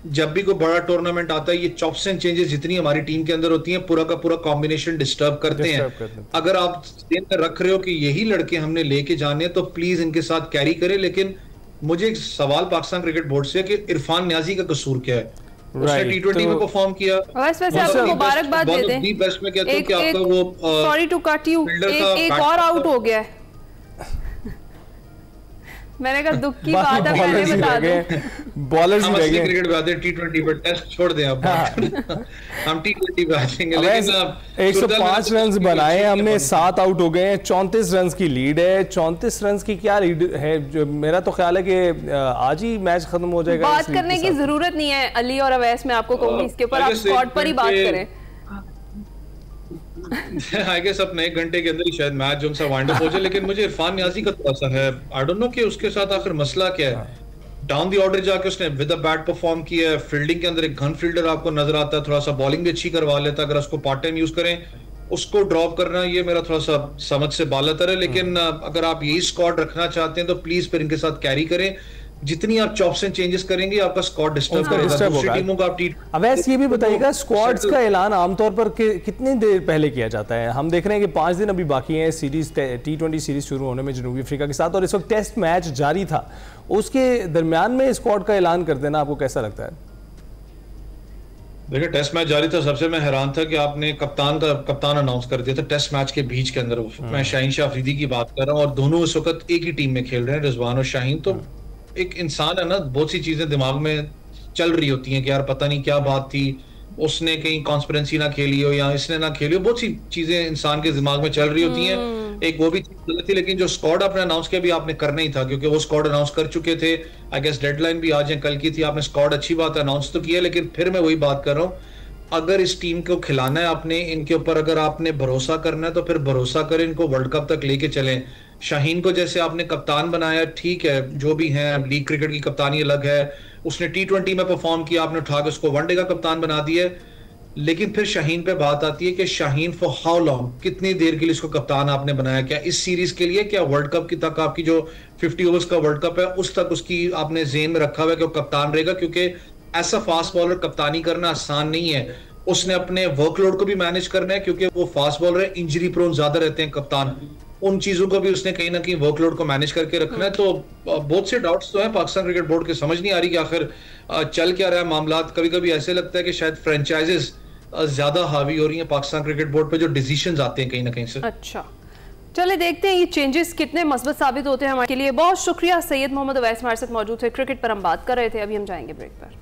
जब भी कोई बड़ा टूर्नामेंट आता है, ये चॉप्स एंड चेंजेस जितनी हमारी टीम के अंदर होती हैं, पूरा का पूरा कॉम्बिनेशन डिस्टर्ब करते हैं। अगर आप दिन में रख रहे हो कि यही लड़के हमने लेके जाने हैं, तो प्लीज इनके साथ कैरी करें। लेकिन मुझे एक सवाल पाकिस्तान क्रिकेट बोर्ड से कि इरफान न्याजी का कसूर क्या है? उसने T20 में परफॉर्म किया, वैसे आपको मुबारकबाद देते हैं, बेस्ट में कहता हूं कि आपका वो सॉरी टू कट यू, एक और आउट हो गया है। मैंने कहा दुख की बात है, पहले बता दूं बॉलर्स ही रह गए क्रिकेट पे आते हैं, T20 पर टेस्ट छोड़ दें आप, हम T20 पे आ जाएंगे। लेकिन 105 रन बनाए हमने, 7 आउट हो गए हैं, 34 रन की लीड है। 34 रन की क्या लीड है? जो मेरा तो ख्याल है कि आज ही मैच खत्म हो जाएगा, बात करने की जरूरत नहीं है अली और अवैस, मैं आपको कहूंगी इसके ऊपर आप स्क्वाड पर ही बात करें। आई गेस अपने 1 घंटे के अंदर ही शायद मैच जो सा वाइंड अप हो जाए, लेकिन मुझे इरफान न्याजी का थोड़ा सा है, आई डोंट नो कि उसके साथ आखिर मसला क्या है। डाउन द ऑर्डर जाके उसने विद अ बैट परफॉर्म किया है, फील्डिंग के अंदर एक गन फील्डर आपको नजर आता है, थोड़ा सा बॉलिंग भी अच्छी करवा लेता है, अगर उसको पार्ट टाइम यूज करें, उसको ड्रॉप करना ये मेरा थोड़ा सा समझ से बालातर है। लेकिन अगर आप यही स्क्वाड रखना चाहते हैं तो प्लीज फिर इनके साथ कैरी करें, जितनी आप चॉप्स एंड चेंजेस करेंगे आपका स्क्वाड डिस्टर्ब करेगा, दूसरी टीमों का आप अब ऐसे ये भी बताइएगा, स्क्वाड्स का ऐलान आमतौर पर कितनी देर पहले किया जाता है? हम देख रहे हैं कि 5 दिन अभी बाकी हैं सीरीज T20 सीरीज शुरू होने में जनूबी अफ्रीका के साथ, और इस वक्त टेस्ट मैच जारी था, उसके दरमियान में स्क्वाड का ऐलान कर देना आपको कैसा लगता है? देखिए टेस्ट मैच जारी था, सबसे मैं हैरान था कि आपने कप्तान अनाउंस कर दिया था टेस्ट मैच के बीच के अंदर। मैं शाहीन शाह अफरीदी की बात कर रहा हूँ, और दोनों इस वक्त एक ही टीम में खेल रहे हैं, रिजवान और शाहीन। तो एक इंसान है ना, बहुत सी चीजें दिमाग में चल रही होती हैं कि यार पता नहीं क्या बात थी, उसने कहीं कॉन्स्पिरेंसी ना खेली हो या इसने ना खेली हो, बहुत सी चीजें इंसान के दिमाग में चल रही होती हैं। एक वो भी गलत थी, लेकिन जो स्क्वाड आपने अनाउंस किया भी आपने करना ही था, क्योंकि वो स्क्वाड अनाउंस कर चुके थे। आई गेस डेडलाइन भी आज या कल की थी, आपने स्क्वाड अच्छी बात अनाउंस तो किया, लेकिन फिर मैं वही बात कर रहा हूँ, अगर इस टीम को खिलाना है आपने, इनके ऊपर अगर आपने भरोसा करना है तो फिर भरोसा करें, इनको वर्ल्ड कप तक लेके चलें। शाहीन को जैसे आपने कप्तान बनाया, ठीक है, जो भी है, लीग क्रिकेट की कप्तानी अलग है, उसने T20 में परफॉर्म किया, आपने उठा के उसको वनडे का कप्तान बना दिया, लेकिन फिर शाहीन पे बात आती है कि शाहीन फॉर हाउ लॉन्ग, कितनी देर के लिए इसको कप्तान आपने बनाया? क्या इस सीरीज के लिए, क्या वर्ल्ड कप की तक, आपकी जो 50 ओवर्स का वर्ल्ड कप है उस तक उसकी आपने जेन में रखा हुआ है कि वो कप्तान रहेगा? क्योंकि ऐसा फास्ट बॉलर कप्तानी करना आसान नहीं है, उसने अपने वर्कलोड को भी मैनेज करना है, क्योंकि वो फास्ट बॉलर है, इंजरी प्रोन ज्यादा रहते हैं कप्तान, उन चीजों को भी उसने कहीं ना कहीं वर्कलोड को मैनेज करके रखना है। तो बहुत से डाउट्स तो हैं पाकिस्तान क्रिकेट बोर्ड के, समझ नहीं आ रही कि आखिर चल क्या रहा है मामला। कभी कभी ऐसे लगता है कि शायद फ्रेंचाइजेस ज्यादा हावी हो रही हैं पाकिस्तान क्रिकेट बोर्ड पे, जो डिसीजंस आते हैं कहीं ना कहीं से। अच्छा, चले देखते हैं ये चेंजेस कितने मस्बत साबित होते हैं हमारे लिए। बहुत शुक्रिया, सैयद मोहम्मद अवैस हमारे साथ मौजूद थे, क्रिकेट पर हम बात कर रहे थे। अभी हम जाएंगे ब्रेक पर।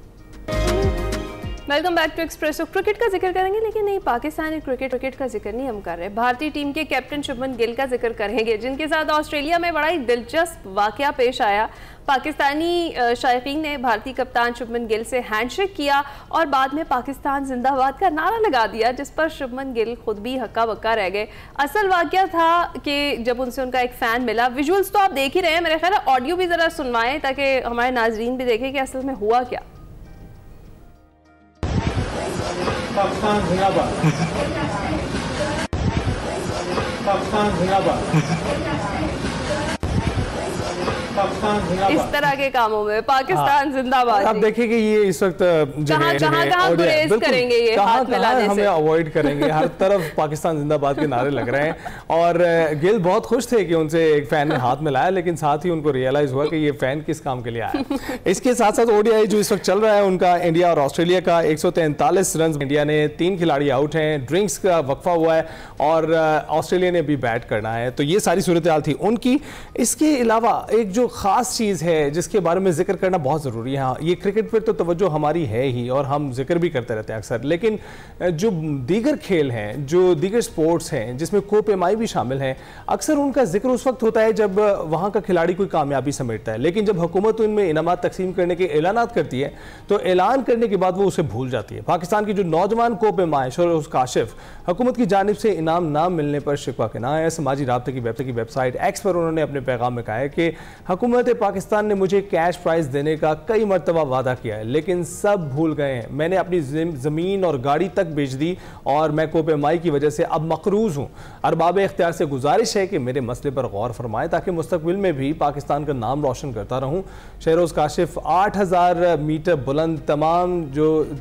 Welcome back to Expresso. Cricket का जिक्र करेंगे, लेकिन नहीं, पाकिस्तानी क्रिकेट का जिक्र नहीं हम कर रहे। भारतीय टीम के कैप्टन शुभमन गिल का जिक्र करेंगे, जिनके साथ ऑस्ट्रेलिया में बड़ा ही दिलचस्प वाकया पेश आया। पाकिस्तानी शायकीन ने भारतीय कप्तान शुभमन गिल से हैंडशेक किया और बाद में पाकिस्तान जिंदाबाद का नारा लगा दिया, जिस पर शुभमन गिल खुद भी हक्का बक्का रह गए। असल वाकया था कि जब उनसे उनका एक फ़ैन मिला, विजुअल्स तो आप देख ही रहे हैं, मेरे ख्याल है ऑडियो भी ज़रा सुनवाएं ताकि हमारे नाजरीन भी देखें कि असल में हुआ क्या। पाकिस्तान जिंदाबाद, पाकिस्तान जिंदाबाद, इस तरह के कामों में पाकिस्तान जिंदाबाद। आप देखिए कि ये इस वक्त कहाँ गुरेज करेंगे, ये हाथ मिलाने से हमें अवॉइड करेंगे, हर तरफ पाकिस्तान जिंदाबाद के नारे लग रहे हैं। और गिल बहुत खुश थे कि उनसे एक फैन ने हाथ मिलाया, लेकिन साथ ही उनको रियलाइज हुआ कि ये फैन किस काम के लिए आया। इसके साथ साथ ओडीआई जो इस वक्त चल रहा है उनका इंडिया और ऑस्ट्रेलिया का 143 रन, इंडिया ने 3 खिलाड़ी आउट हैं, ड्रिंक्स का वक्फा हुआ है और ऑस्ट्रेलिया ने भी बैट करना है। तो ये सारी सूरत हाल थी उनकी। इसके अलावा एक जो खास चीज़ है जिसके बारे में जिक्र करना बहुत ज़रूरी है, ये क्रिकेट पर तो तवज्जो हमारी है ही और हम जिक्र भी करते रहते हैं अक्सर, लेकिन जो दीगर खेल हैं, जो दीगर स्पोर्ट्स हैं जिसमें कोपेमाई भी शामिल हैं, अक्सर उनका जिक्र उस वक्त होता है जब वहाँ का खिलाड़ी कोई कामयाबी समेटता है। लेकिन जब हुकूमत उनमें इनामात तकसीम करने के ऐलानात करती है तो ऐलान करने के बाद वो उसे भूल जाती है। पाकिस्तान की जो नौजवान कोपेमाई शोरोज काशिफ, हुकूमत की जानिब से इनाम ना मिलने पर शिकवा के ना है। समाजी राब्ते की वेबसाइट एक्स पर उन्होंने अपने पैगाम में कहा है कि हुकूमत पाकिस्तान ने मुझे कैश प्राइज देने का कई मरतबा वादा किया है, लेकिन सब भूल गए हैं। मैंने अपनी ज़मीन और गाड़ी तक बेच दी और मैं कोपेमाई की वजह से अब मकरूज हूँ। अरबाब इख्तियार से गुजारिश है कि मेरे मसले पर गौर फरमाएं ताकि मुस्तकबिल में भी पाकिस्तान का नाम रोशन करता रहूँ। शहरोज काशिफ 8000 मीटर बुलंद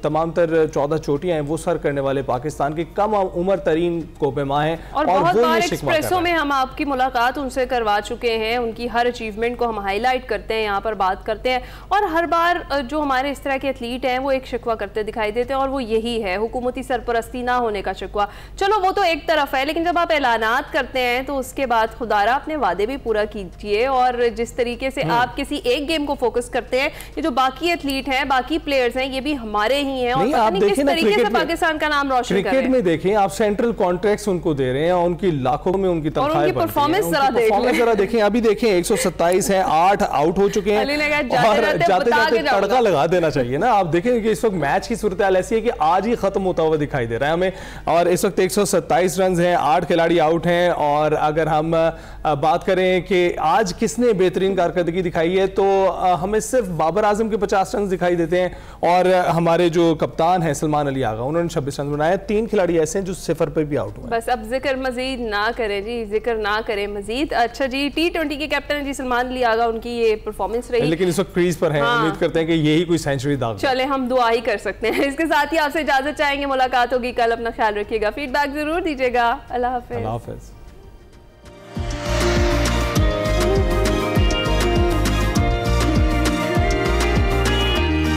तमाम तर 14 चोटियां हैं वो सर करने वाले पाकिस्तान की कम उम्र तरीन कोपेमा है। और बहुत बार एक्सप्रेसों में हम आपकी मुलाकात उनसे करवा चुके हैं, उनकी हर अचीवमेंट को हम हाईलाइट करते हैं, यहाँ पर बात करते हैं और हर बार जो हमारे इस तरह के एथलीट हैं वो एक शिकवा करते दिखाई देते हैं और वो यही है, हुकूमती सरपरस्ती ना होने का शिकवा। चलो वो तो एक तरफ है, लेकिन जब आप ऐलानात करते हैं तो उसके बाद खुदारा अपने वादे भी पूरा कीजिए। और जिस तरीके से आप किसी एक गेम को फोकस करते हैं, ये जो बाकी एथलीट हैं, बाकी प्लेयर्स हैं, ये भी हमारे ही हैं और पता नहीं किस तरीके से पाकिस्तान का नाम रोशन कर रहे हैं। क्रिकेट में देखें आप, सेंट्रल कॉन्ट्रैक्ट्स उनको दे रहे हैं, उनकी लाखों में उनकी तनख्वाहें, परफॉर्मेंस जरा देखें। अभी देखें 127 है, 8 आउट हो चुके हैं और जाते जाते तड़का लगा देना चाहिए ना। आप देखें कि इस वक्त मैच की सूरत हाल ऐसी है कि आज ही खत्म होता हुआ दिखाई दे रहा है हमें। और इस वक्त 127 रन हैं, 8 खिलाड़ी आउट हैं। और अगर हम बात करें कि आज किसने बेहतरीन कारकर्दगी दिखाई है तो हमें सिर्फ बाबर आजम के 50 रन दिखाई देते हैं और हमारे जो कप्तान है सलमान अली आगा, उन्होंने 26 रन बनाए। 3 खिलाड़ी ऐसे हैं जो 0 पर भी आउट हुए। बस अब जिक्र मजीद ना करें जी, जिक्र ना करें मजीद। अच्छा जी, T20 के कैप्टन जी सलमान अली आगा, उनकी ये परफॉर्मेंस रही, लेकिन इस वक्त क्रीज पर हैं। उम्मीद करते हैं कि यही कोई सेंचुरी दाग। चले हम दुआ ही कर सकते हैं। इसके साथ ही आपसे इजाजत चाहेंगे, मुलाकात होगी कल, अपना ख्याल रखिएगा, फीडबैक जरूर दीजिएगा। अल्लाह हाफिज।